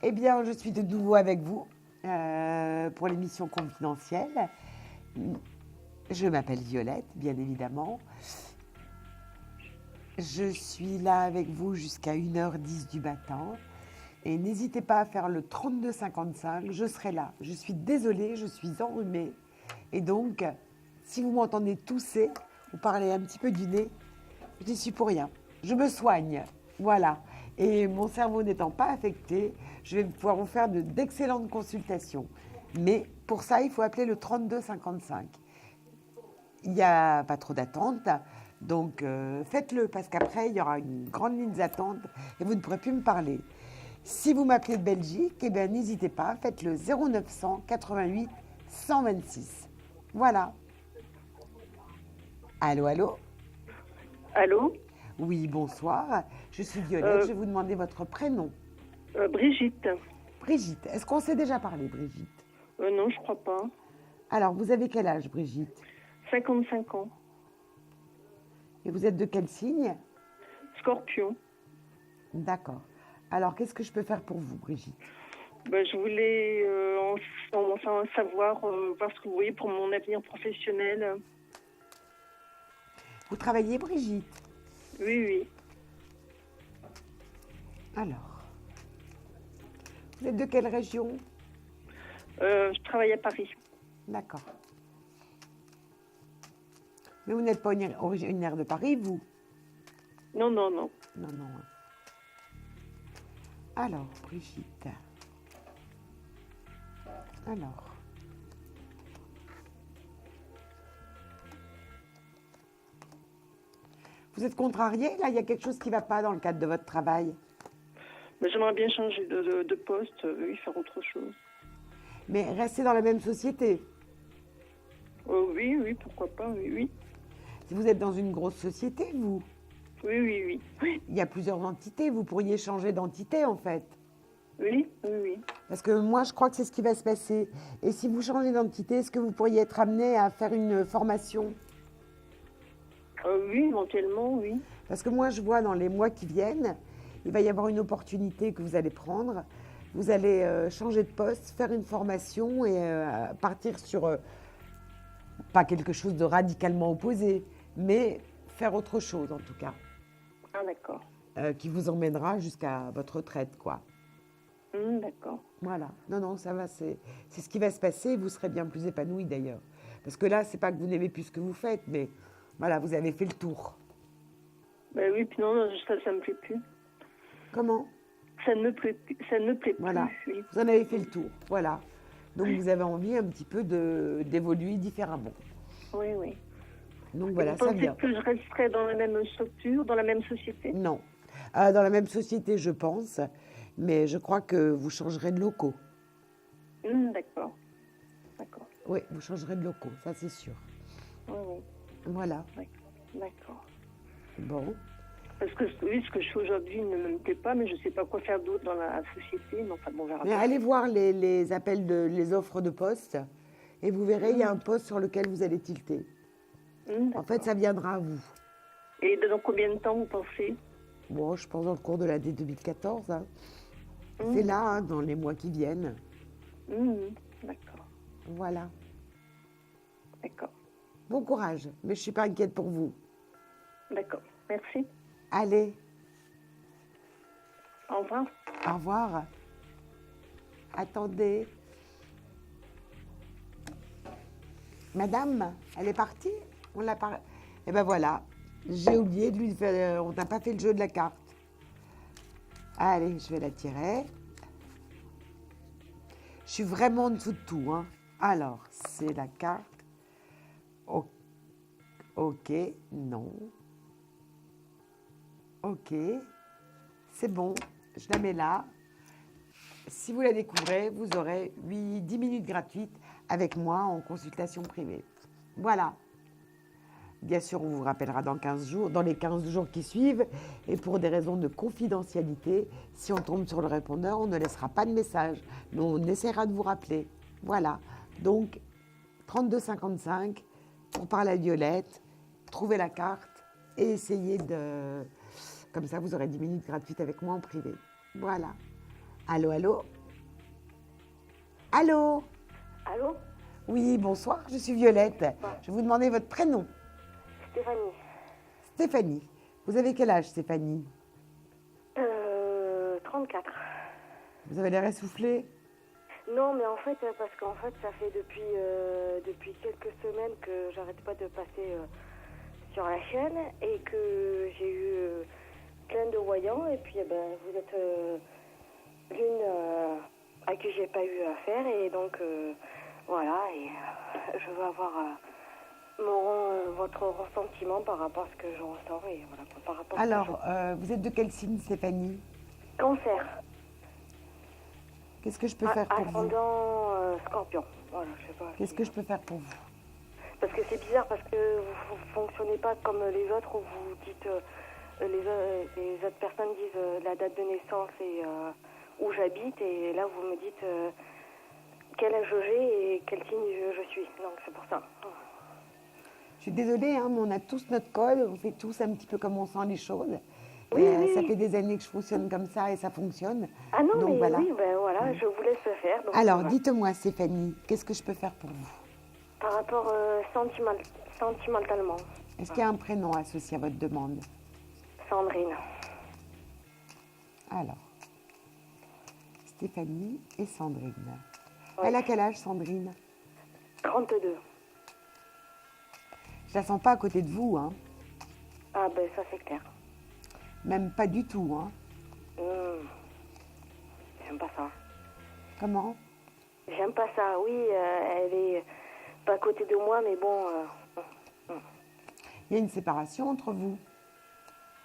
Eh bien, je suis de nouveau avec vous pour l'émission confidentielle. Je m'appelle Violette, bien évidemment. Je suis là avec vous jusqu'à 1h10 du matin. Et n'hésitez pas à faire le 3255, je serai là. Je suis désolée, je suis enrhumée. Et donc, si vous m'entendez tousser ou parler un petit peu du nez, je n'y suis pour rien. Je me soigne, voilà. Et mon cerveau n'étant pas affecté, je vais pouvoir vous faire d'excellentes consultations. Mais pour ça, il faut appeler le 3255. Il n'y a pas trop d'attente, donc faites-le, parce qu'après, il y aura une grande ligne d'attente et vous ne pourrez plus me parler. Si vous m'appelez de Belgique, eh bien, n'hésitez pas, faites le 0900 88 126. Voilà. Allô, allô? Allô? Oui, bonsoir. Je suis Violette, je vais vous demander votre prénom. Brigitte. Brigitte. Est-ce qu'on s'est déjà parlé, Brigitte? Non, je crois pas. Alors, vous avez quel âge, Brigitte? 55 ans. Et vous êtes de quel signe? Scorpion. D'accord. Alors, qu'est-ce que je peux faire pour vous, Brigitte? Je voulais en savoir, voir ce que vous voyez pour mon avenir professionnel. Vous travaillez, Brigitte? Oui, oui. Alors, vous êtes de quelle région? Je travaille à Paris. D'accord. Mais vous n'êtes pas originaire de Paris, vous? Non, non, non. Non, non. Alors, Brigitte. Alors. Vous êtes contrarié, là? Il y a quelque chose qui ne va pas dans le cadre de votre travail? J'aimerais bien changer de poste, oui, faire autre chose. Mais restez dans la même société. Oui, oui, pourquoi pas, oui, oui. Si vous êtes dans une grosse société, vous, Oui, oui, oui. Oui, il y a plusieurs entités. Vous pourriez changer d'entité, en fait. oui, oui, oui. Parce que moi, je crois que c'est ce qui va se passer. Et si vous changez d'entité, est-ce que vous pourriez être amené à faire une formation? Oui, éventuellement, oui. Parce que moi, je vois dans les mois qui viennent, il va y avoir une opportunité que vous allez prendre. Vous allez changer de poste, faire une formation et partir sur, pas quelque chose de radicalement opposé, mais faire autre chose en tout cas, Ah, d'accord. qui vous emmènera jusqu'à votre retraite, quoi. D'accord. Voilà. Non, non, ça va, c'est ce qui va se passer. Vous serez bien plus épanoui d'ailleurs. Parce que là, c'est pas que vous n'aimez plus ce que vous faites, mais voilà, vous avez fait le tour. Oui, puis non, ça me plaît plus. Comment? Ça ne me plaît plus. Ça ne me plaît Voilà. plus, oui. Vous en avez fait le tour. Voilà. Donc, vous avez envie un petit peu d'évoluer différemment. Oui, oui. Donc, Et voilà, vous ça pensez vient. que je resterai dans la même structure, dans la même société? Non. Dans la même société, je pense, mais je crois que vous changerez de locaux. D'accord. D'accord. Oui, vous changerez de locaux, ça c'est sûr. Oui, oui. Voilà. D'accord. Bon. Parce que oui, ce que je fais aujourd'hui ne me plaît pas, mais je ne sais pas quoi faire d'autre dans la société. Mais enfin, bon, on verra Mais bien. allez voir les appels, les offres de poste, et vous verrez, il y a un poste sur lequel vous allez tilter. En fait, ça viendra à vous. Et dans combien de temps, vous pensez? Bon, je pense dans le cours de l'année 2014. Hein. C'est là, hein, dans les mois qui viennent. D'accord. Voilà. D'accord. Bon courage, mais je ne suis pas inquiète pour vous. D'accord. Merci. Allez, Au revoir. au revoir. Attendez. Madame, elle est partie? On l'a pas... Eh ben voilà, j'ai oublié de lui faire... On n'a pas fait le jeu de la carte. Allez, je vais la tirer. Je suis vraiment en dessous de tout, hein. Alors, c'est la carte. Ok, non. Ok, c'est bon, je la mets là. Si vous la découvrez, vous aurez 10 minutes gratuites avec moi en consultation privée. Voilà. Bien sûr, on vous rappellera dans 15 jours, dans les 15 jours qui suivent. Et pour des raisons de confidentialité, si on tombe sur le répondeur, on ne laissera pas de message. Mais on essaiera de vous rappeler. Voilà. Donc, 3255 pour parler à Violette, trouvez la carte et essayez de... Comme ça, vous aurez 10 minutes gratuites avec moi en privé. Voilà. Allô, allô? Allô? Allô? Oui, bonsoir, je suis Violette. Je vais vous demander votre prénom. Stéphanie. Stéphanie. Vous avez quel âge, Stéphanie? 34. Vous avez l'air essoufflée? Non, mais en fait, parce qu'en fait, ça fait depuis quelques semaines que j'arrête pas de passer sur la chaîne et que j'ai eu plein de voyants. Et puis, vous êtes l'une à qui j'ai pas eu affaire. Et donc, voilà, et je veux avoir votre ressentiment par rapport à ce que je ressens. Et voilà, par rapport Alors, vous êtes de quel signe, Stéphanie? Cancer. Qu'est-ce que je peux faire pour vous? Ascendant Scorpion. Voilà, je sais pas. Qu'est-ce que je peux faire pour vous? Parce que c'est bizarre, parce que vous ne fonctionnez pas comme les autres, où vous dites, les autres personnes disent la date de naissance et où j'habite, et là vous me dites quel âge j'ai et quel signe je suis. Donc c'est pour ça. Je suis désolée, hein, mais on a tous notre code, on fait tous un petit peu comme on sent les choses. Oui, Et, oui, ça oui. fait des années que je fonctionne comme ça et ça fonctionne. Ah non, Donc mais voilà. oui, ben voilà, je vous laisse faire. Donc, Alors, voilà. dites-moi, Stéphanie, qu'est-ce que je peux faire pour vous? Par rapport sentimentalement, Est-ce qu'il y a un prénom associé à votre demande? Sandrine. Alors, Stéphanie et Sandrine. Oui. Elle a quel âge, Sandrine? 32. Je la sens pas à côté de vous, hein. Ah ben ça c'est clair. Même pas du tout, hein. J'aime pas ça. Comment? J'aime pas ça. Oui, elle est pas à côté de moi, mais bon. Il y a une séparation entre vous?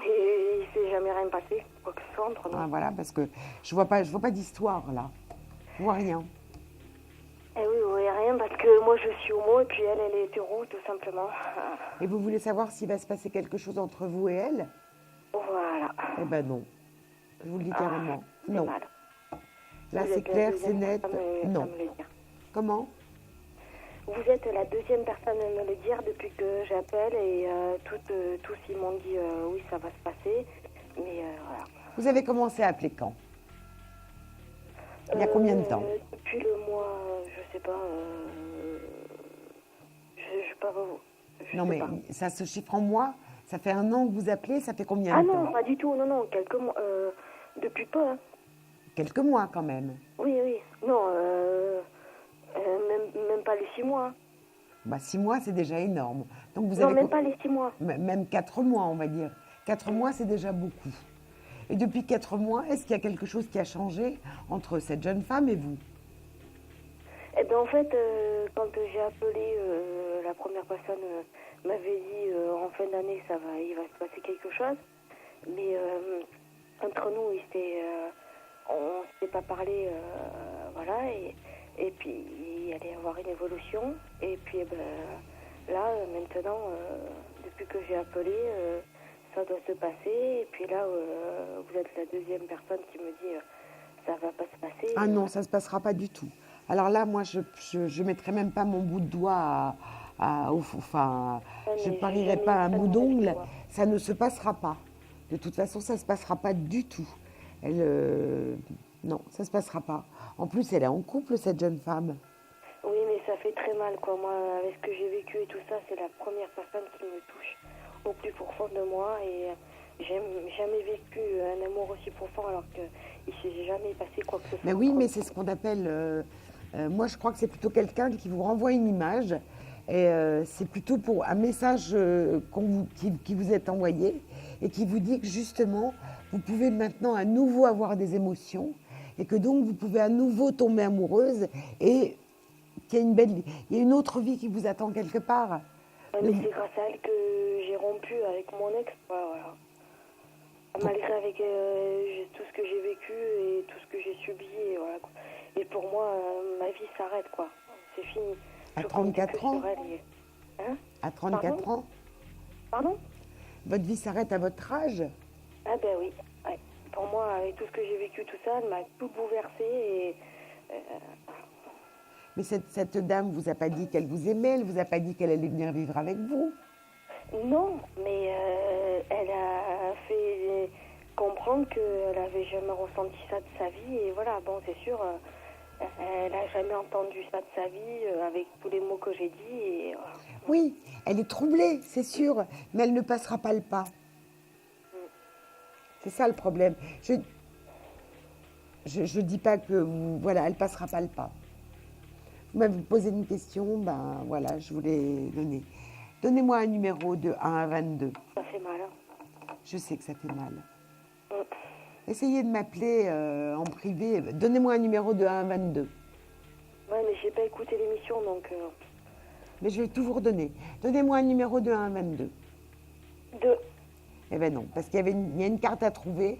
Et il s'est jamais rien passé, quoi que ce soit entre nous. Ah, voilà, parce que je vois pas d'histoire, là. Je vois rien. Eh oui, oui, rien, parce que moi je suis homo et puis elle est hétéro, tout simplement. Et vous voulez savoir s'il va se passer quelque chose entre vous et elle? Voilà. Eh ben non. Je vous le dis carrément. C'est Non. mal. Là, Vous c'est êtes la clair, deuxième c'est net. personne à Non. me le dire. Comment? Vous êtes la deuxième personne à me le dire depuis que j'appelle et tous ils m'ont dit oui, ça va se passer. Mais voilà. Vous avez commencé à appeler quand? Il y a combien de temps? Depuis le mois, je sais pas. Je pas vous. je Non, sais mais pas. ça se chiffre en mois? Ça fait un an que vous appelez? Ça fait combien Ah de non, temps? pas du tout. Non, non, quelques mois. Depuis peu. Hein. Quelques mois quand même. Oui, oui. Non, même pas les 6 mois. Hein. Bah, 6 mois, c'est déjà énorme. Donc vous Non, avez même pas les 6 mois. même 4 mois, on va dire. 4 mois, c'est déjà beaucoup. Et depuis 4 mois, est-ce qu'il y a quelque chose qui a changé entre cette jeune femme et vous? Eh bien, en fait, quand j'ai appelé, la première personne m'avait dit en fin d'année, il va se passer quelque chose. Mais entre nous, on ne s'était pas parlé, voilà. Et puis, il allait y avoir une évolution. Et puis, eh ben, là, maintenant, depuis que j'ai appelé, ça doit se passer. Et puis là, vous êtes la deuxième personne qui me dit ça va pas se passer. Ah non, ça ne se passera pas du tout. Alors là, moi, je mettrai même pas mon bout de doigt enfin, je mais parierai j'ai pas un jamais bout fait de d'ongle. doigt. Ça ne se passera pas. De toute façon, ça ne se passera pas du tout. Non, ça ne se passera pas. En plus, elle est en couple, cette jeune femme. Oui, mais ça fait très mal, quoi. Moi, avec ce que j'ai vécu et tout ça, c'est la première personne qui me touche au plus profond de moi. Et j'ai jamais vécu un amour aussi profond alors qu'il ne s'est jamais passé quoi que ce soit. Mais oui, mais c'est ce qu'on appelle... moi, je crois que c'est plutôt quelqu'un qui vous renvoie une image. Et c'est plutôt pour un message qui vous est envoyé et qui vous dit que justement, vous pouvez maintenant à nouveau avoir des émotions et que donc vous pouvez à nouveau tomber amoureuse et qu'il y a une autre vie qui vous attend quelque part. Ouais, mais c'est grâce à elle que j'ai rompu avec mon ex, quoi, voilà. Malgré avec tout ce que j'ai vécu et tout ce que j'ai subi, et voilà, quoi. Et pour moi, ma vie s'arrête, quoi. C'est fini. À Je compte 34 que ans sur elle Hein? À 34 Pardon ans, Pardon? votre vie s'arrête à votre âge? Ah ben oui. Ouais. Pour moi, avec tout ce que j'ai vécu, tout ça, elle m'a tout bouleversée et... Mais cette dame vous a pas dit qu'elle vous aimait, elle vous a pas dit qu'elle allait venir vivre avec vous? Non, mais elle a fait comprendre comprendre qu'elle avait jamais ressenti ça de sa vie. Et voilà, bon, c'est sûr, elle a jamais entendu ça de sa vie avec tous les mots que j'ai dit. Et voilà. Oui, elle est troublée, c'est sûr, mais elle ne passera pas le pas. C'est ça le problème. Je dis pas que voilà, elle passera pas le pas. Vous m'avez posé une question, ben voilà, je vous l'ai donné. Donnez-moi un numéro de 1 à 22. Ça fait mal. Hein. Je sais que ça fait mal. Mm. Essayez de m'appeler en privé. Donnez-moi un numéro de 1 à 22. Ouais, mais j'ai pas écouté l'émission, donc... Mais je vais tout vous redonner. Donnez-moi un numéro de 1 à 22. 2. Eh bien non, parce qu'il y a une carte à trouver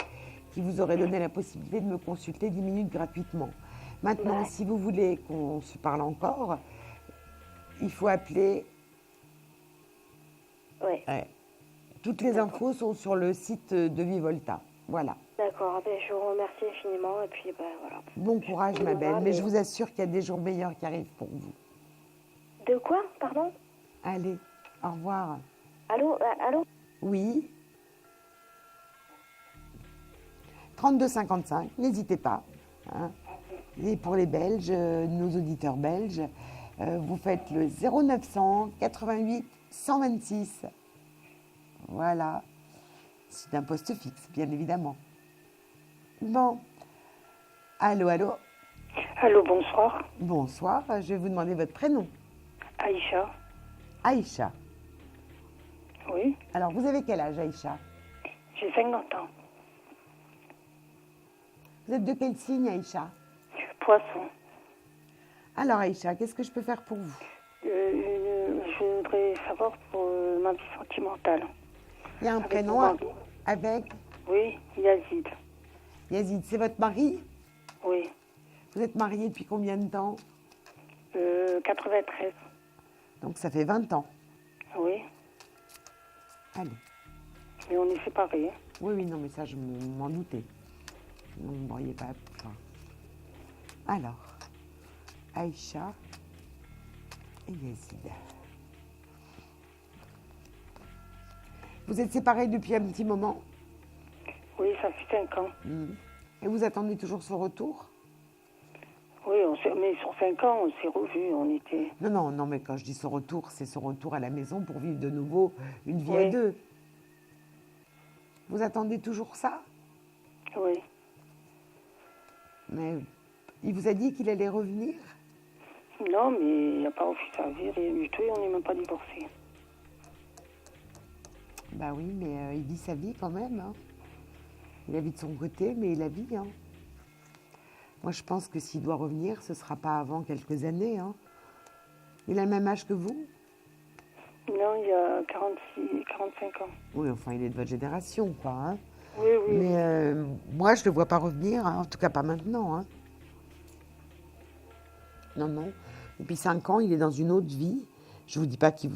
qui vous aurait donné la possibilité de me consulter 10 minutes gratuitement. Maintenant, Ouais. si vous voulez qu'on se parle encore, il faut appeler. Ouais. Toutes les infos sont sur le site de Vivolta. Voilà. D'accord, ben, je vous remercie infiniment, et puis ben voilà. Bon courage, ma belle. Voilà, Mais je vous assure qu'il y a des jours meilleurs qui arrivent pour vous. De quoi, pardon? Allez, au revoir. Allô, allô? Oui. 32,55, n'hésitez pas. Hein. Et pour les Belges, nos auditeurs belges, vous faites le 0900 88 126. Voilà. C'est un poste fixe, bien évidemment. Bon. Allô, allô. Allô, bonsoir. Bonsoir, je vais vous demander votre prénom. Aïcha. Aïcha. Oui, Alors, vous avez quel âge, Aïcha? j'ai 50 ans. Vous êtes de quel signe, Aïcha? Poisson. Alors, Aïcha, qu'est-ce que je peux faire pour vous? Je voudrais savoir pour ma vie sentimentale. Il y a un Avec prénom mon mari. avec Oui, Yazid. Yazid. C'est votre mari? Oui. Vous êtes marié depuis combien de temps? 93. Donc, ça fait 20 ans. Oui. Allez. Mais on est séparés. Hein. Oui, oui, non, mais ça, je m'en doutais. Non, vous ne m'auriez pas... Enfin... Alors, Aïcha et Yazid. Vous êtes séparés depuis un petit moment? Oui, ça fait 5 ans. Et vous attendez toujours son retour? Oui, mais sur 5 ans, on s'est revus. On était... Non, non, non, mais quand je dis son retour, c'est son retour à la maison pour vivre de nouveau une vie à Oui. deux. Vous attendez toujours ça? Oui. Mais il vous a dit qu'il allait revenir? Non, mais il n'a pas refusé sa vie, rien du tout, et on n'est même pas divorcés. Bah oui, mais il vit sa vie quand même. Hein. Il a vie de son côté, mais il a vie. Hein. Moi, je pense que s'il doit revenir, ce ne sera pas avant quelques années. Hein. Il a le même âge que vous? Non, il y a 45 ans. Oui, enfin, il est de votre génération, quoi. Hein. Oui, oui. Mais moi, je ne le vois pas revenir, hein. En tout cas pas maintenant. Hein. Non, non. Depuis 5 ans, il est dans une autre vie. Je ne vous dis pas qu'il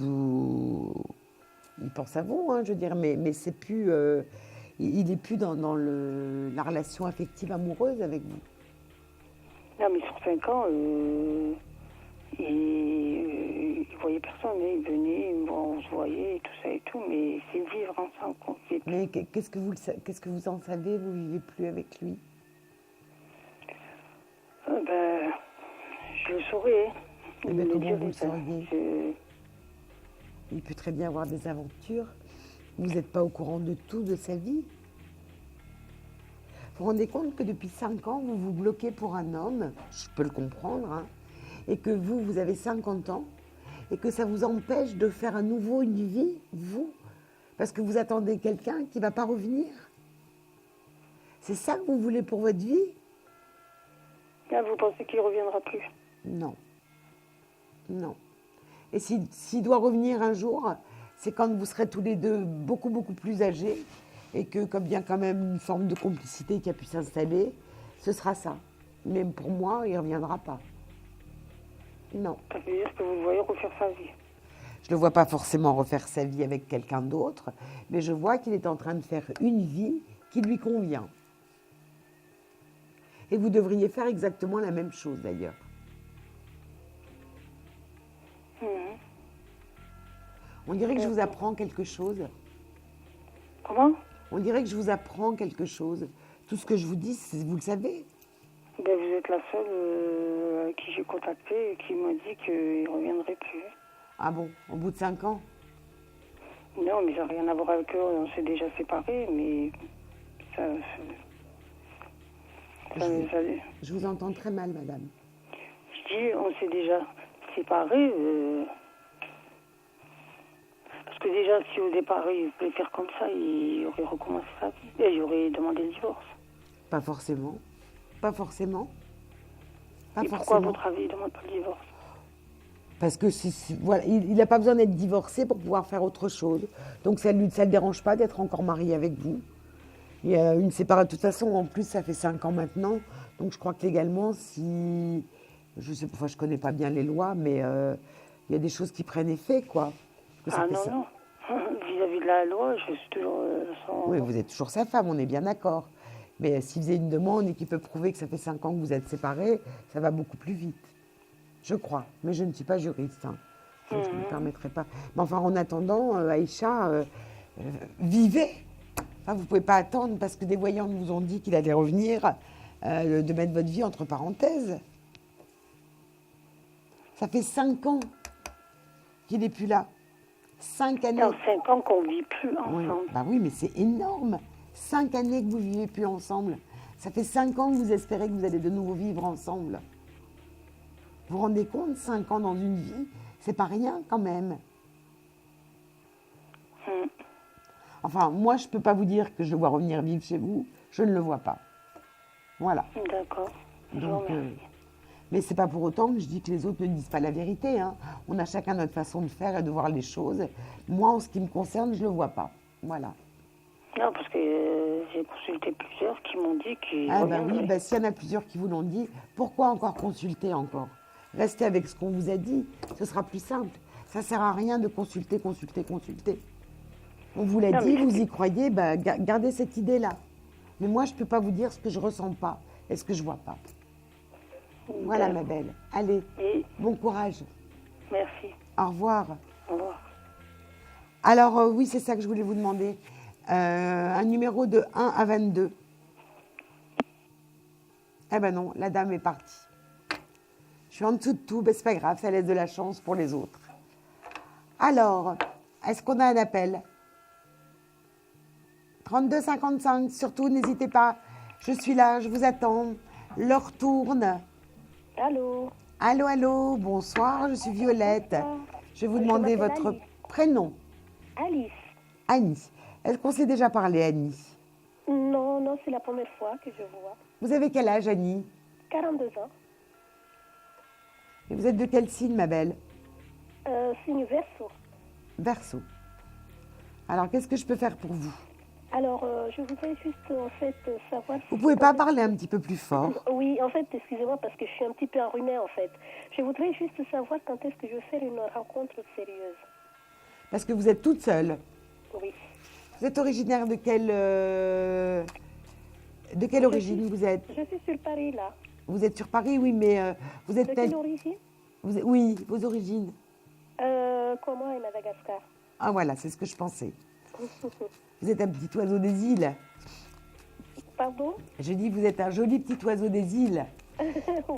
pense à vous, hein, je veux dire, mais c'est plus... il n'est plus dans la relation affective amoureuse avec vous. Non, mais sur 5 ans, il voyait personne. Hein. Il venait, on se voyait, et tout ça et tout, mais c'est vivre ensemble qu'on fait. Mais qu'est-ce que vous en savez? Vous ne vivez plus avec lui? Ben, je le saurais. Hein. Eh Il ben, me comment dirait, vous le sauriez? Il peut très bien avoir des aventures. Vous n'êtes pas au courant de tout de sa vie. Vous vous rendez compte que depuis 5 ans, vous vous bloquez pour un homme, je peux le comprendre, hein, et que vous avez 50 ans, et que ça vous empêche de faire à nouveau une vie, vous, parce que vous attendez quelqu'un qui ne va pas revenir. C'est ça que vous voulez pour votre vie? Ah, vous pensez qu'il ne reviendra plus? Non. Non. Et s'il doit revenir un jour, c'est quand vous serez tous les deux beaucoup, beaucoup plus âgés et que, comme il y a quand même une forme de complicité qui a pu s'installer, ce sera ça. Mais pour moi, il ne reviendra pas. Non. Ça veut dire que vous le voyez refaire sa vie. Je ne le vois pas forcément refaire sa vie avec quelqu'un d'autre, mais je vois qu'il est en train de faire une vie qui lui convient. Et vous devriez faire exactement la même chose, d'ailleurs. On dirait que je vous apprends quelque chose. Comment? On dirait que je vous apprends quelque chose. Tout ce que je vous dis, vous le savez. Ben, vous êtes la seule à qui j'ai contacté et qui m'a dit qu'il ne reviendrait plus. Ah bon, au bout de 5 ans? Non, mais ça n'a rien à voir avec eux. On s'est déjà séparés, mais ça, Je vous entends très mal, madame. je dis, on s'est déjà séparés. Parce que déjà, si au départ, il voulait faire comme ça, il aurait recommencé sa vie. Et il aurait demandé le divorce. Pas forcément. Pas forcément. Pas Et forcément. pourquoi, à votre avis, il ne demande pas le divorce? Parce que voilà, il n'a pas besoin d'être divorcé pour pouvoir faire autre chose. Donc ça ne le dérange pas d'être encore marié avec vous. Il y a une séparation. De toute façon, en plus, ça fait 5 ans maintenant. Donc je crois que légalement, si... Je sais, enfin, je ne connais pas bien les lois, mais il y a des choses qui prennent effet, quoi. Parce que ça Ah fait non, ça. non. Vis-à-vis de la loi, je suis toujours sans... Oui, vous êtes toujours sa femme, on est bien d'accord. Mais s'il faisait une demande et qu'il peut prouver que ça fait 5 ans que vous êtes séparés, ça va beaucoup plus vite. Je crois. Mais je ne suis pas juriste. Hein. Donc je ne me permettrai pas. Mais enfin, en attendant, Aïcha, vivez. Enfin, vous ne pouvez pas attendre parce que des voyants vous ont dit qu'il allait revenir, de mettre votre vie entre parenthèses. Ça fait 5 ans qu'il n'est plus là. 5 années. Dans 5 ans qu'on ne vit plus Oui. ensemble. Bah oui, mais c'est énorme. 5 années que vous ne vivez plus ensemble. Ça fait 5 ans que vous espérez que vous allez de nouveau vivre ensemble. Vous vous rendez compte, 5 ans dans une vie, c'est pas rien quand même. Enfin, moi, je ne peux pas vous dire que je le vois revenir vivre chez vous. Je ne le vois pas. Voilà. D'accord. Je vous Donc, remercie. mais c'est pas pour autant que je dis que les autres ne disent pas la vérité. Hein. On a chacun notre façon de faire et de voir les choses. Moi, en ce qui me concerne, je ne le vois pas. Voilà. Non, parce que j'ai consulté plusieurs qui m'ont dit qu'ils Ah ben reviendraient. oui, ben, s'il y en a plusieurs qui vous l'ont dit, pourquoi encore consulter encore? Restez avec ce qu'on vous a dit, ce sera plus simple. Ça ne sert à rien de consulter. On vous l'a Non, dit, mais vous y croyez, ben, gardez cette idée-là. Mais moi, je ne peux pas vous dire ce que je ressens pas et ce que je vois pas. Voilà, ma belle. Allez, Et bon courage. merci. Au revoir. Au revoir. Alors, oui, c'est ça que je voulais vous demander. Un numéro de 1 à 22. Eh ben non, la dame est partie. Je suis en dessous de tout, ben c'est pas grave, ça laisse de la chance pour les autres. Alors, est-ce qu'on a un appel? 32 55, surtout n'hésitez pas. Je suis là, je vous attends. L'heure tourne. Allô? Allô, allô, bonsoir, je suis Violette. Je vais vous Je demander m'appelle votre Alice. prénom. Alice? Annie. Est-ce qu'on s'est déjà parlé, Annie? Non, non, c'est la première fois que je vois. Vous avez quel âge, Annie? 42 ans. Et vous êtes de quel signe, ma belle? Signe Verseau. Verseau. Alors, qu'est-ce que je peux faire pour vous? Alors, je voudrais juste, en fait, savoir... Vous pouvez pas parler un petit peu plus fort? Oui, en fait, excusez-moi, parce que je suis un petit peu enrhumée, en fait. Je voudrais juste savoir quand est-ce que je vais faire une rencontre sérieuse. Parce que vous êtes toute seule. Oui. Vous êtes originaire de quelle origine vous êtes? Je suis sur Paris, là. Vous êtes sur Paris, oui, mais vous êtes De quelle origine? Oui, vos origines. Comment est Madagascar? Ah voilà, c'est ce que je pensais. Vous êtes un petit oiseau des îles. Pardon? Je dis, vous êtes un joli petit oiseau des îles.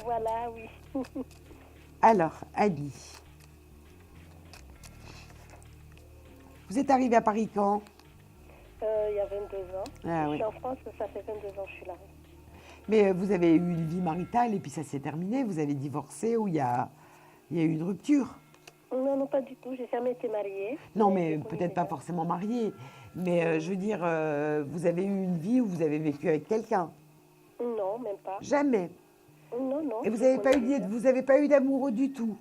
Voilà, oui. Alors, Annie. Vous êtes arrivée à Paris quand? Il y a 22 ans. Ah Je oui. suis en France, ça fait 22 ans que je suis là. Mais vous avez eu une vie maritale et puis ça s'est terminé. Vous avez divorcé ou il y a eu une rupture? Non, non, pas du tout. J'ai jamais été mariée. Non, mais j'ai connu peut-être des pas gens. forcément mariée. Mais je veux dire, vous avez eu une vie où vous avez vécu avec quelqu'un? Non, même pas. Jamais. Non, non. Et vous je n'avez pas, connais des gens. vous avez pas eu d'amoureux du tout?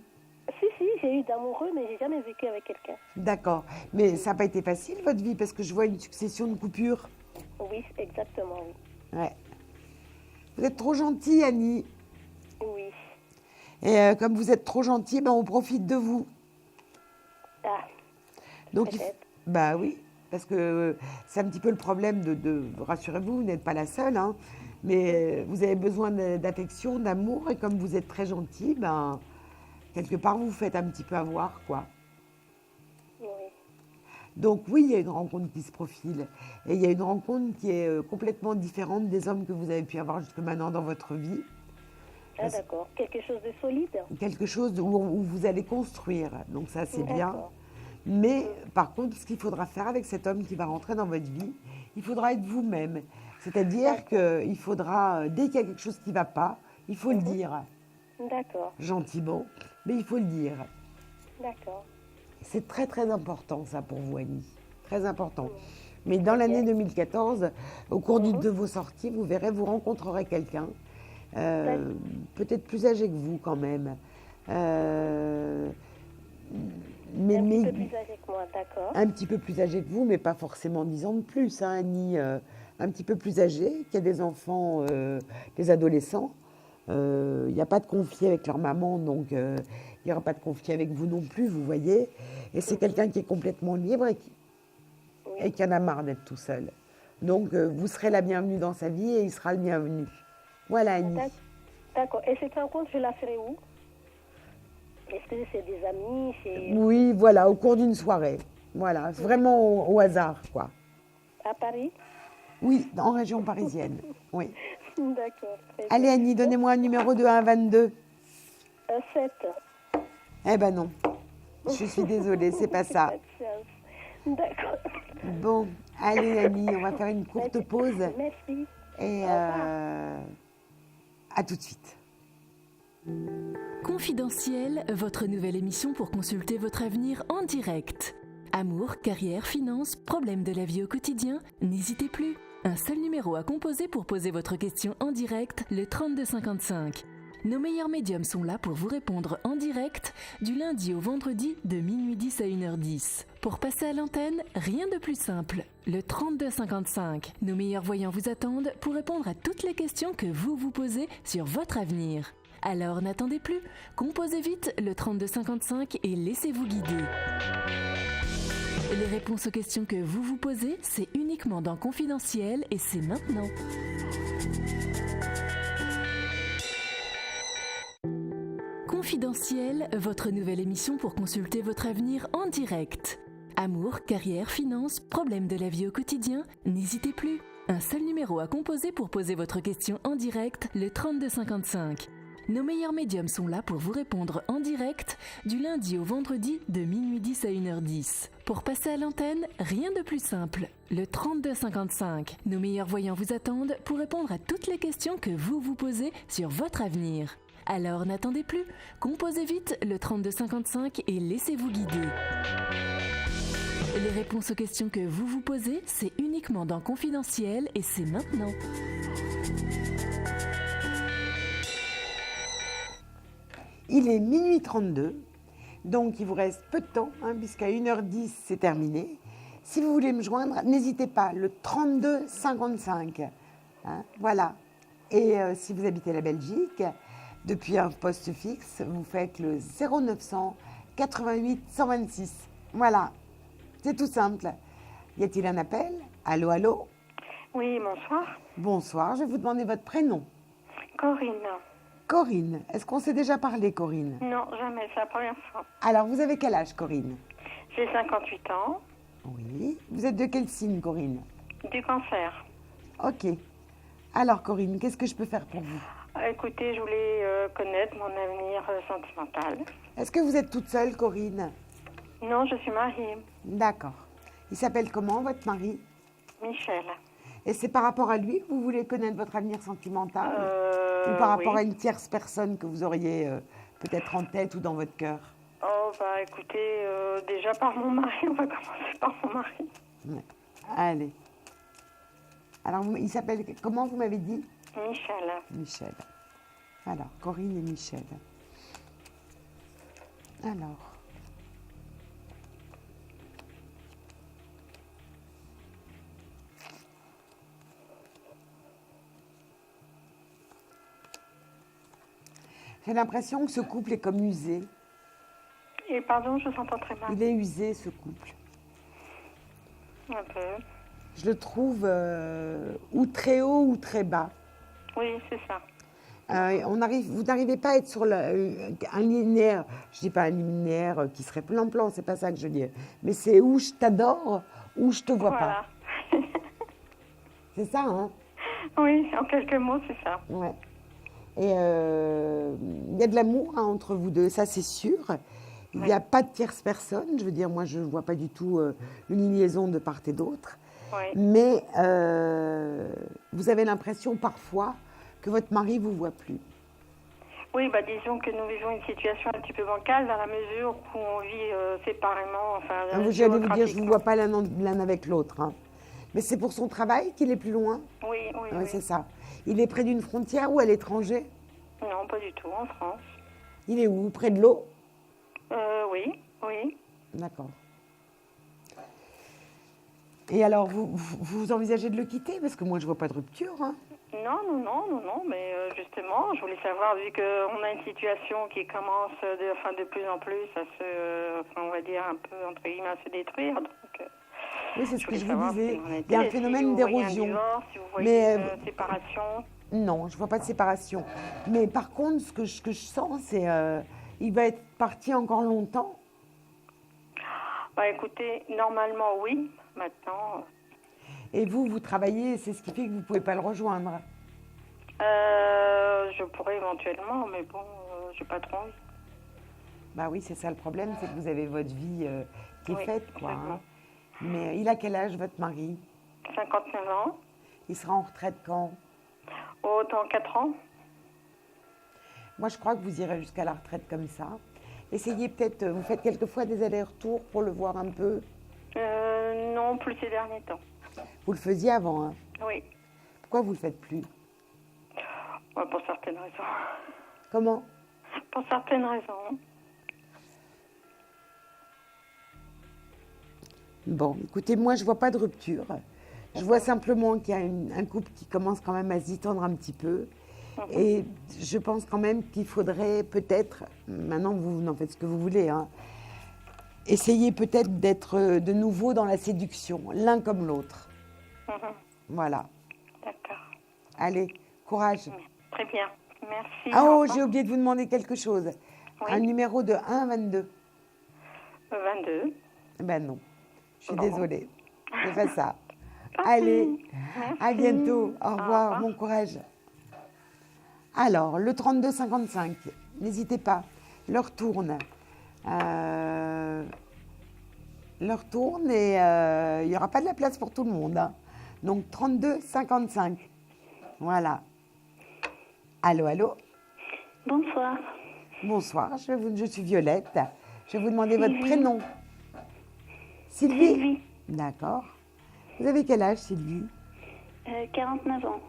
Si, j'ai eu d'amoureux, mais j'ai jamais vécu avec quelqu'un. D'accord. Mais ça n'a pas été facile, votre vie, parce que je vois une succession de coupures. Oui, exactement, oui. Ouais. Vous êtes trop gentille, Annie. Oui. Et comme vous êtes trop gentille, ben, on profite de vous. Ah, Donc, peut-être. bah oui, parce que c'est un petit peu le problème rassurez-vous, vous n'êtes pas la seule, hein, mais vous avez besoin d'affection, d'amour, et comme vous êtes très gentille, ben, quelque part, vous vous faites un petit peu avoir, quoi. Oui. Donc oui, il y a une rencontre qui se profile. Et il y a une rencontre qui est complètement différente des hommes que vous avez pu avoir jusque maintenant dans votre vie. Ah, d'accord. Quelque chose de solide. Quelque chose où vous allez construire. Donc ça, c'est bien. D'accord. Mais par contre, ce qu'il faudra faire avec cet homme qui va rentrer dans votre vie, il faudra être vous-même. C'est-à-dire qu'il faudra, dès qu'il y a quelque chose qui ne va pas, il faut le dire. D'accord. Gentiment, mais il faut le dire. D'accord. C'est très très important ça pour vous, Annie. Très important. Mais dans l'année 2014, au cours de vos sorties, vous verrez, vous rencontrerez quelqu'un, peut-être plus âgé que vous quand même. Un petit peu plus âgé que moi, d'accord. Un petit peu plus âgé que vous, mais pas forcément 10 ans de plus, hein, Annie. Un petit peu plus âgé, qui a des enfants, des adolescents. Il n'y a pas de conflit avec leur maman, donc il n'y aura pas de conflit avec vous non plus, vous voyez. Et c'est quelqu'un qui est complètement libre et qui en a marre d'être tout seul. Donc vous serez la bienvenue dans sa vie et il sera le bienvenu. Voilà, Annie. D'accord. Et cette rencontre, je la ferai où? Est-ce que c'est des amis? Oui, voilà, au cours d'une soirée. Voilà, vraiment au hasard, quoi. À Paris? Oui, en région parisienne, oui. D'accord. Allez, Annie, donnez-moi un numéro de 1 à 22. 7. Eh ben non, je suis désolée, c'est pas ça. D'accord. Bon, allez, Annie, on va faire une courte pause. Merci. Et à tout de suite. Confidentiel, votre nouvelle émission pour consulter votre avenir en direct. Amour, carrière, finances, problèmes de la vie au quotidien, n'hésitez plus. Un seul numéro à composer pour poser votre question en direct, le 3255. Nos meilleurs médiums sont là pour vous répondre en direct du lundi au vendredi de minuit 10 à 1h10. Pour passer à l'antenne, rien de plus simple. Le 3255. Nos meilleurs voyants vous attendent pour répondre à toutes les questions que vous vous posez sur votre avenir. Alors n'attendez plus, composez vite le 3255 et laissez-vous guider. Les réponses aux questions que vous vous posez, c'est uniquement dans Confidentiel et c'est maintenant. Confidentiel, votre nouvelle émission pour consulter votre avenir en direct. Amour, carrière, finances, problèmes de la vie au quotidien, n'hésitez plus. Un seul numéro à composer pour poser votre question en direct, le 3255. Nos meilleurs médiums sont là pour vous répondre en direct du lundi au vendredi de minuit 10 à 1h10. Pour passer à l'antenne, rien de plus simple. Le 3255. Nos meilleurs voyants vous attendent pour répondre à toutes les questions que vous vous posez sur votre avenir. Alors n'attendez plus, composez vite le 3255 et laissez-vous guider. Les réponses aux questions que vous vous posez, c'est uniquement dans Confidentiel et c'est maintenant. Il est minuit 32, donc il vous reste peu de temps, puisqu'à 1h10 c'est terminé. Si vous voulez me joindre, n'hésitez pas, le 32 55. Voilà. Et si vous habitez la Belgique, depuis un poste fixe, vous faites le 0900 88 126. Voilà. C'est tout simple. Y a-t-il un appel? Allô, allô? Oui, bonsoir. Bonsoir, je vais vous demander votre prénom. Corinne. Corinne. Est-ce qu'on s'est déjà parlé, Corinne? Non, jamais, c'est la première fois. Alors, vous avez quel âge, Corinne? J'ai 58 ans. Oui. Vous êtes de quel signe, Corinne? Du cancer. Ok. Alors, Corinne, qu'est-ce que je peux faire pour vous? Écoutez, je voulais connaître mon avenir sentimental. Est-ce que vous êtes toute seule, Corinne? Non, je suis mariée. D'accord. Il s'appelle comment, votre mari? Michel. Et c'est par rapport à lui que vous voulez connaître votre avenir sentimental? Ou par rapport à une tierce personne que vous auriez peut-être en tête ou dans votre cœur? Oh, bah écoutez, déjà par mon mari, on va commencer par mon mari. Ouais. Allez. Alors, il s'appelle comment, vous m'avez dit? Michel. Michel. Alors, Corinne et Michel. Alors. J'ai l'impression que ce couple est comme usé. Et pardon, je vous entends très mal. Il est usé, ce couple. Un peu. Je le trouve ou très haut ou très bas. Oui, c'est ça. Vous n'arrivez pas à être sur un linéaire. Je dis pas un linéaire qui serait plan-plan, c'est pas ça que je dis. Mais c'est où je t'adore, où je te vois Voilà. pas. C'est ça, hein? Oui, en quelques mots, c'est ça. Ouais. Et il y a de l'amour hein, entre vous deux, ça c'est sûr. Il n'y a pas de tierce personne. Je veux dire, moi, je ne vois pas du tout une liaison de part et d'autre. Oui. Mais vous avez l'impression parfois que votre mari ne vous voit plus. Oui, disons que nous vivons une situation un petit peu bancale dans la mesure où on vit séparément. Enfin, J'allais vous dire, je ne vous géographiquement. vois pas l'un avec l'autre. Hein. Mais c'est pour son travail qu'il est plus loin? Oui, oui. C'est ça. Il est près d'une frontière ou à l'étranger? Non, pas du tout, en France. Il est où? Près de l'eau? Oui. D'accord. Et alors, vous envisagez de le quitter? Parce que moi, je ne vois pas de rupture. Hein. Non, mais justement, je voulais savoir, vu qu'on a une situation qui commence de plus en plus à on va dire un peu, entre guillemets, à se détruire. Donc, oui, c'est ce que je vous savoir disais. si on était- Il y a un si phénomène vous voyez d'érosion. un divorce, si vous voyez Mais une séparation. non, je ne vois pas de séparation. Mais par contre, ce que je sens, c'est il va être parti encore longtemps. Écoutez, normalement, oui. Maintenant, Et vous travaillez, c'est ce qui fait que vous ne pouvez pas le rejoindre. je pourrais éventuellement, mais bon, j'ai pas trop envie. Bah oui, c'est ça le problème, c'est que vous avez votre vie qui est Oui, faite, quoi. absolument. Hein. Mais il a quel âge, votre mari? 59 ans, Il sera en retraite quand? autant 4 ans. Moi, je crois que vous irez jusqu'à la retraite comme ça. Essayez peut-être, vous faites quelquefois des allers-retours pour le voir un peu. Non, plus ces derniers temps. Vous le faisiez avant, hein. Oui, Pourquoi vous le faites plus? pour certaines raisons. Comment? Pour certaines raisons. Bon, écoutez, moi, je vois pas de rupture. Je vois simplement qu'il y a un couple qui commence quand même à s'y tendre un petit peu. Et je pense quand même qu'il faudrait peut-être, maintenant vous en faites ce que vous voulez, hein, essayer peut-être d'être de nouveau dans la séduction, l'un comme l'autre. Voilà. D'accord. Allez, courage. Très bien. Merci. Ah Au oh, revoir. j'ai oublié de vous demander quelque chose. Oui. Un numéro de 1 à 22. 22. Ben non, je suis Bon. désolée. J'ai fait ça. Tant pis. Allez, à Merci. bientôt. Au revoir, revoir. bon courage. Alors, le 32-55, n'hésitez pas. L'heure tourne. L'heure tourne et il n'y aura pas de la place pour tout le monde. Hein. Donc, 32-55. Voilà. Allô, allô? Bonsoir. Bonsoir, je suis Violette. Je vais vous demander votre Sylvie. prénom. Sylvie? Sylvie, D'accord. Vous avez quel âge, Sylvie? 49 ans.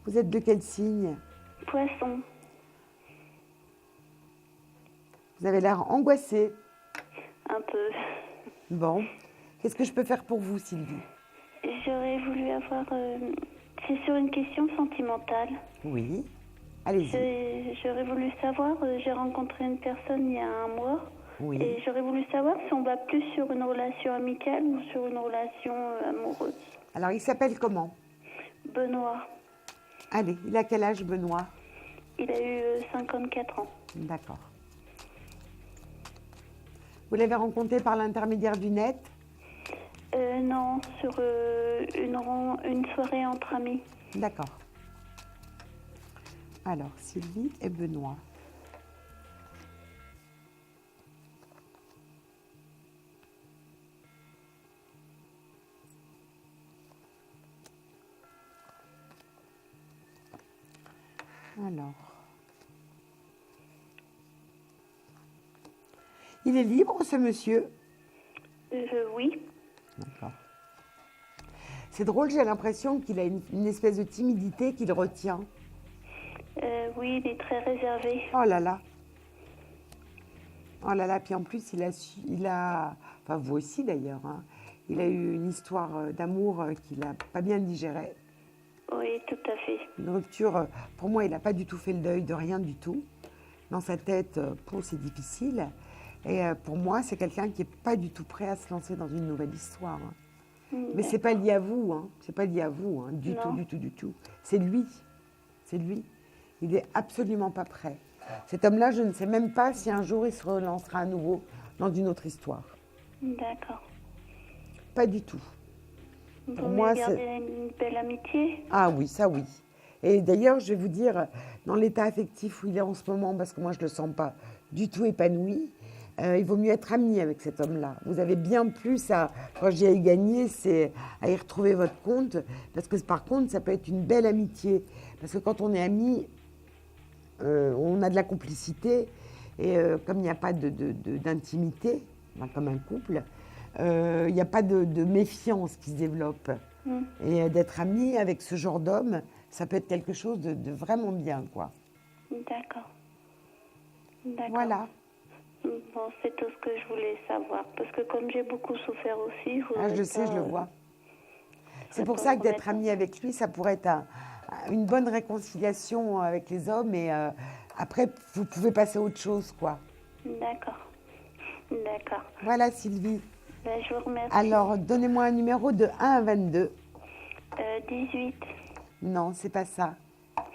Vous êtes de quel signe? Poisson. Vous avez l'air angoissée. Un peu. Bon. Qu'est-ce que je peux faire pour vous, Sylvie? J'aurais voulu avoir... c'est sur une question sentimentale. Oui. Allez-y. J'aurais voulu savoir, j'ai rencontré une personne il y a un mois. Oui. Et j'aurais voulu savoir si on va plus sur une relation amicale ou sur une relation amoureuse. Alors, il s'appelle comment? Benoît, Allez, il a quel âge, Benoît? il a eu 54 ans. D'accord. Vous l'avez rencontré par l'intermédiaire du net? Non, sur une soirée entre amis. D'accord. Alors, Sylvie et Benoît. Alors. Il est libre, ce monsieur? Oui. D'accord. C'est drôle, j'ai l'impression qu'il a une espèce de timidité qu'il retient. Oui, il est très réservé. Oh là là. Oh là là, puis en plus, enfin vous aussi d'ailleurs, hein, il a eu une histoire d'amour qu'il n'a pas bien digérée. Oui, tout à fait. Une rupture, pour moi, il n'a pas du tout fait le deuil de rien du tout. Dans sa tête, c'est difficile. Et pour moi, c'est quelqu'un qui n'est pas du tout prêt à se lancer dans une nouvelle histoire. Hein. Mais c'est pas lié à vous, hein. C'est pas lié à vous, hein, du Non. tout. C'est lui. C'est lui. Il n'est absolument pas prêt. Cet homme-là, je ne sais même pas si un jour il se relancera à nouveau dans une autre histoire. D'accord. Pas du tout. Pour moi, garder une belle amitié? Ah oui, ça oui. Et d'ailleurs, je vais vous dire, dans l'état affectif où il est en ce moment, parce que moi je ne le sens pas du tout épanoui, il vaut mieux être ami avec cet homme-là. Vous avez bien plus quand j'y ai gagné, c'est à y retrouver votre compte, parce que par contre, ça peut être une belle amitié. Parce que quand on est amis, on a de la complicité, et comme il n'y a pas d'intimité, comme un couple, il n'y a pas de méfiance qui se développe. Et d'être ami avec ce genre d'homme, ça peut être quelque chose de vraiment bien, quoi. D'accord. Voilà. Bon, c'est tout ce que je voulais savoir. Parce que comme j'ai beaucoup souffert aussi... Je le sais, je le vois. C'est pour ça que d'être ami avec lui, ça pourrait être une bonne réconciliation avec les hommes. Et après, vous pouvez passer à autre chose, quoi. D'accord. Voilà, Sylvie. Ben, je vous remercie. Alors, donnez-moi un numéro de 1 à 22. 18. Non, c'est pas ça.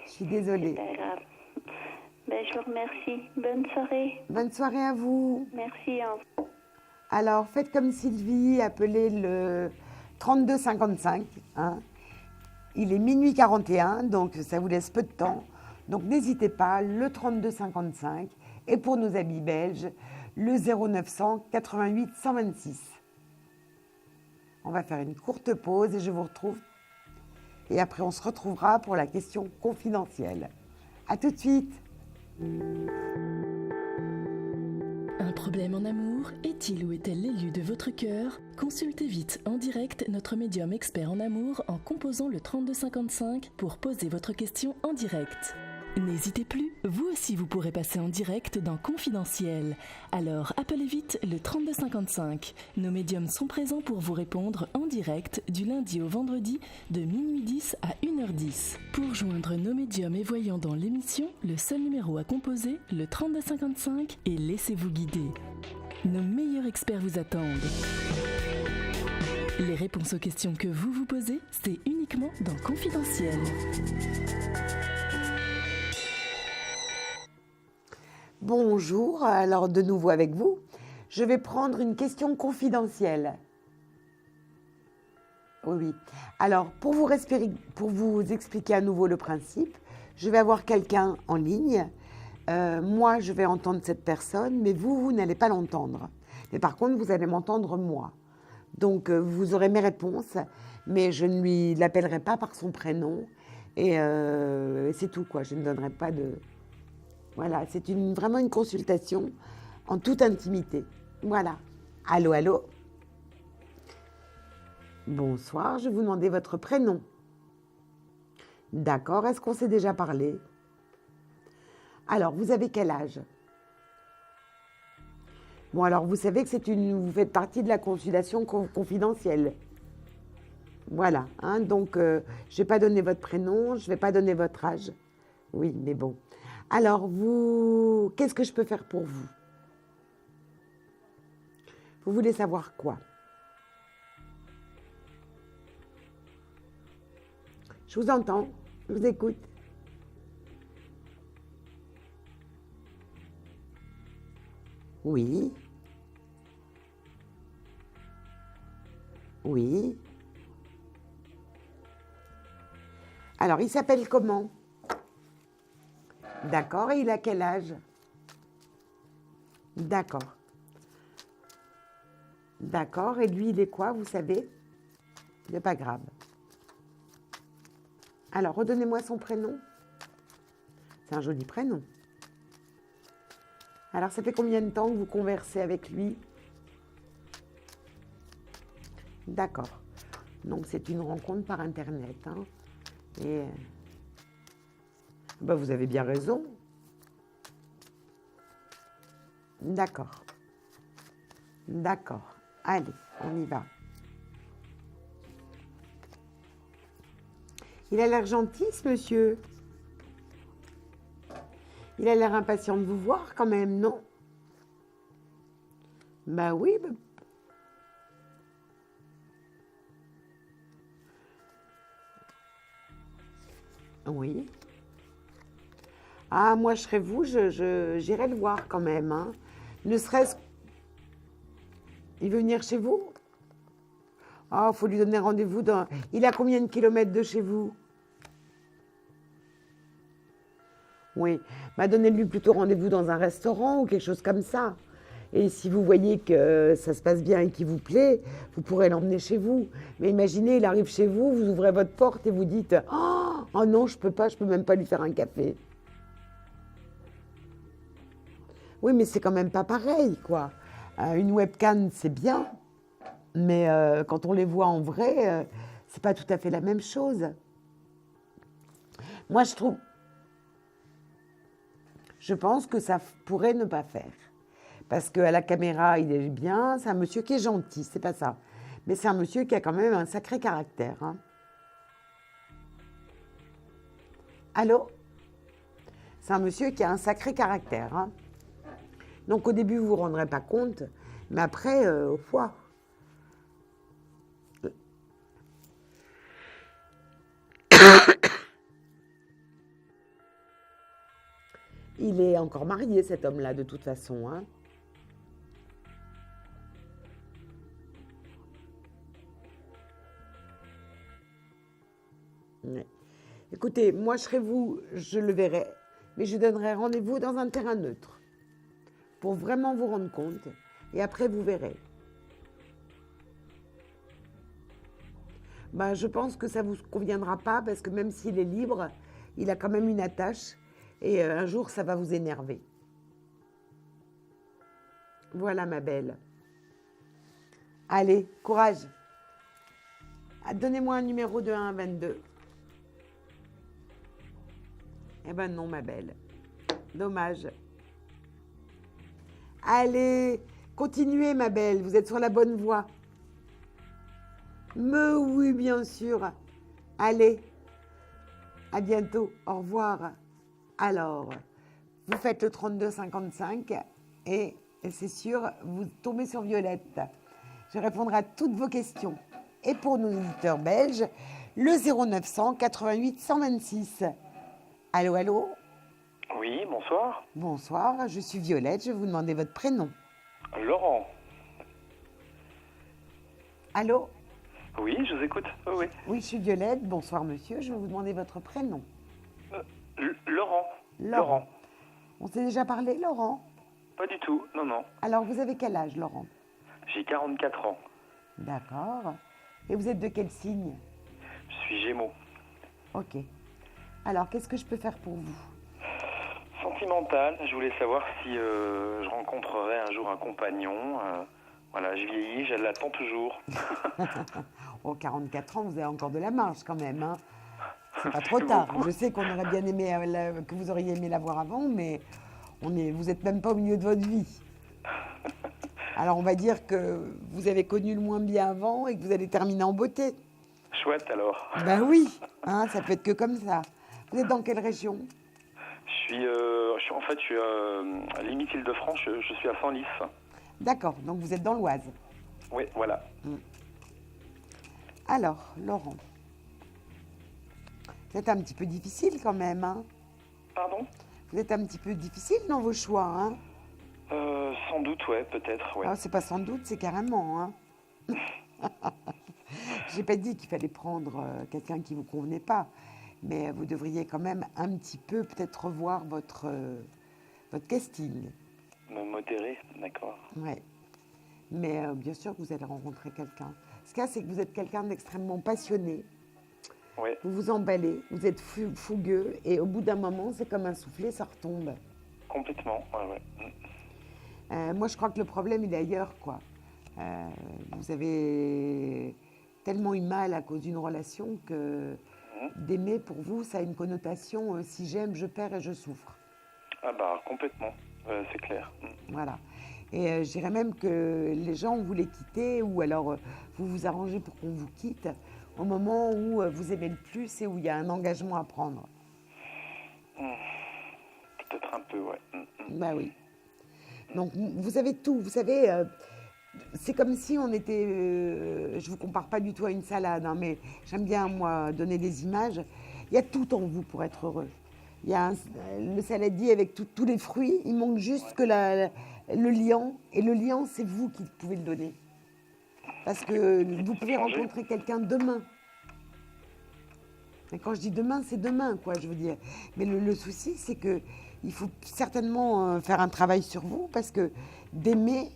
Je suis désolée. C'est pas grave. Ben, je vous remercie. Bonne soirée. Bonne soirée à vous. Merci. Alors, faites comme Sylvie, appelez le 3255. Hein. Il est minuit 41, donc ça vous laisse peu de temps. Donc, n'hésitez pas, le 3255. Et pour nos amis belges, le 0900 88 126. On va faire une courte pause et je vous retrouve. Et après, on se retrouvera pour la question confidentielle. À tout de suite. Un problème en amour? Est-il ou est-elle l'élu de votre cœur? Consultez vite en direct notre médium expert en amour en composant le 3255 pour poser votre question en direct. N'hésitez plus, vous aussi vous pourrez passer en direct dans Confidentiel. Alors appelez vite le 3255. Nos médiums sont présents pour vous répondre en direct du lundi au vendredi de minuit 10 à 1h10. Pour joindre nos médiums et voyants dans l'émission, le seul numéro à composer, le 3255, et laissez-vous guider. Nos meilleurs experts vous attendent. Les réponses aux questions que vous vous posez, c'est uniquement dans Confidentiel. Bonjour, alors de nouveau avec vous. Je vais prendre une question confidentielle. Oui. Alors, pour vous expliquer à nouveau le principe, je vais avoir quelqu'un en ligne. Moi, je vais entendre cette personne, mais vous n'allez pas l'entendre. Mais par contre, vous allez m'entendre moi. Donc, vous aurez mes réponses, mais je ne lui l'appellerai pas par son prénom. Et c'est tout, quoi. Je ne donnerai pas de... Voilà, c'est vraiment une consultation en toute intimité. Voilà. Allô, allô? Bonsoir, je vais vous demander votre prénom. D'accord, est-ce qu'on s'est déjà parlé? Alors, vous avez quel âge? Bon, alors, vous savez que vous faites partie de la consultation confidentielle. Voilà, hein, donc je ne vais pas donner votre prénom, je ne vais pas donner votre âge. Oui, mais bon. Alors, qu'est-ce que je peux faire pour vous? Vous voulez savoir quoi? Je vous entends, je vous écoute. Oui. Oui. Alors, il s'appelle comment? D'accord, et il a quel âge? D'accord. D'accord, et lui, il est quoi, vous savez? Il n'est pas grave. Alors, redonnez-moi son prénom. C'est un joli prénom. Alors, ça fait combien de temps que vous conversez avec lui? D'accord. Donc, c'est une rencontre par Internet. Hein. Et... Ben, vous avez bien raison. D'accord. D'accord. Allez, on y va. Il a l'air gentil, ce monsieur. Il a l'air impatient de vous voir quand même, non? Ben oui. Oui. Ah, moi, je serais vous, j'irais le voir quand même. Hein. Ne serait-ce... Il veut venir chez vous? Ah, faut lui donner rendez-vous dans... Il a combien de kilomètres de chez vous? Oui, bah donnez-lui plutôt rendez-vous dans un restaurant ou quelque chose comme ça. Et si vous voyez que ça se passe bien et qu'il vous plaît, vous pourrez l'emmener chez vous. Mais imaginez, il arrive chez vous, vous ouvrez votre porte et vous dites « Oh non, je peux même pas lui faire un café. » Oui, mais c'est quand même pas pareil, quoi. Une webcam, c'est bien, mais quand on les voit en vrai, c'est pas tout à fait la même chose. Moi, je pense que ça pourrait ne pas faire. Parce qu'à la caméra, il est bien, c'est un monsieur qui est gentil, c'est pas ça. Mais c'est un monsieur qui a quand même un sacré caractère. Hein. Allô? C'est un monsieur qui a un sacré caractère. Hein. Donc au début, vous ne vous rendrez pas compte, mais après, foi. Il est encore marié, cet homme-là, de toute façon. Hein. Ouais. Écoutez, moi, je serais vous, je le verrai, mais je donnerai rendez-vous dans un terrain neutre pour vraiment vous rendre compte, et après, vous verrez. Ben, je pense que ça ne vous conviendra pas, parce que même s'il est libre, il a quand même une attache, et un jour, ça va vous énerver. Voilà, ma belle. Allez, courage. Donnez-moi un numéro de 1 à 22. Eh ben non, ma belle. Dommage. Allez, continuez, ma belle. Vous êtes sur la bonne voie. Mais oui, bien sûr. Allez. À bientôt. Au revoir. Alors, vous faites le 3255 et c'est sûr, vous tombez sur Violette. Je répondrai à toutes vos questions. Et pour nos auditeurs belges, le 0900 88 126. Allô, allô? Oui, bonsoir. Bonsoir, je suis Violette, je vais vous demander votre prénom. Laurent. Allô? Oui, je vous écoute. Oh, oui. Oui, je suis Violette, bonsoir monsieur, je vais vous demander votre prénom. Laurent. Laurent. On s'est déjà parlé, Laurent? Pas du tout, non, non. Alors, vous avez quel âge, Laurent? J'ai 44 ans. D'accord. Et vous êtes de quel signe? Je suis Gémeaux. Ok. Alors, qu'est-ce que je peux faire pour vous? Sentimental, je voulais savoir si je rencontrerais un jour un compagnon. Voilà, je vieillis, je l'attends toujours. Oh, 44 ans, vous avez encore de la marge quand même, hein. C'est pas trop tard. Je sais qu'on aurait bien aimé, que vous auriez aimé la voir avant, mais vous n'êtes même pas au milieu de votre vie. Alors, on va dire que vous avez connu le moins bien avant et que vous allez terminer en beauté. Chouette, alors. Ben oui, hein, ça peut être que comme ça. Vous êtes dans quelle région? Je suis à limite Île-de-France, je suis à Senlis. D'accord, donc vous êtes dans l'Oise. Oui, voilà. Alors, Laurent, vous êtes un petit peu difficile quand même, hein? Pardon? Vous êtes un petit peu difficile dans vos choix, hein? Sans doute, ouais, peut-être, ouais. Ah, c'est pas sans doute, c'est carrément, hein? J'ai pas dit qu'il fallait prendre quelqu'un qui vous convenait pas, mais vous devriez quand même un petit peu peut-être revoir votre casting. Me modérer, d'accord. Ouais. Mais bien sûr que vous allez rencontrer quelqu'un. Ce qu'il y a, c'est que vous êtes quelqu'un d'extrêmement passionné. Oui. Vous vous emballez, vous êtes fougueux, et au bout d'un moment, c'est comme un soufflet, ça retombe. Complètement, ouais. Moi, je crois que le problème, il est ailleurs, quoi. Vous avez tellement eu mal à cause d'une relation que d'aimer, pour vous, ça a une connotation si j'aime, je perds et je souffre. Ah bah, complètement, c'est clair. Voilà. Et je dirais même que les gens voulaient quitter, ou alors vous vous arrangez pour qu'on vous quitte au moment où vous aimez le plus et où il y a un engagement à prendre. Peut-être un peu, ouais. Bah oui. Donc, vous avez tout. Vous savez, c'est comme si on était... je ne vous compare pas du tout à une salade, hein, mais j'aime bien, moi, donner des images. Il y a tout en vous pour être heureux. Il y a le saladier avec tous les fruits. Il manque juste que le liant. Et le liant, c'est vous qui pouvez le donner. Parce que vous pouvez rencontrer quelqu'un demain. Et quand je dis demain, c'est demain, quoi, je veux dire. Mais le souci, c'est que il faut certainement faire un travail sur vous parce que d'aimer,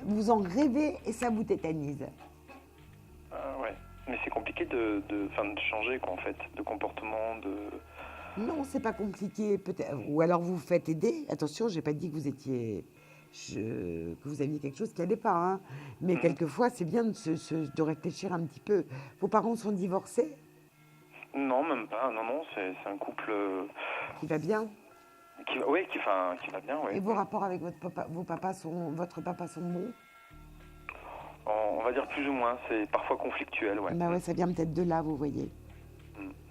vous en rêvez et ça vous tétanise. Ouais. Mais c'est compliqué de changer, quoi, en fait, de comportement, de... Non, c'est pas compliqué, peut-être. Ou alors vous vous faites aider. Attention, j'ai pas dit que vous étiez... que vous aviez quelque chose qui n'allait pas. Hein. Mais quelquefois, c'est bien de réfléchir un petit peu. Vos parents sont divorcés? Non, même pas. Non, c'est un couple... Qui va bien? Qui va bien, oui. Et vos rapports avec votre papa sont bons? On va dire plus ou moins. C'est parfois conflictuel, ouais. Bah ouais, ça vient peut-être de là, vous voyez.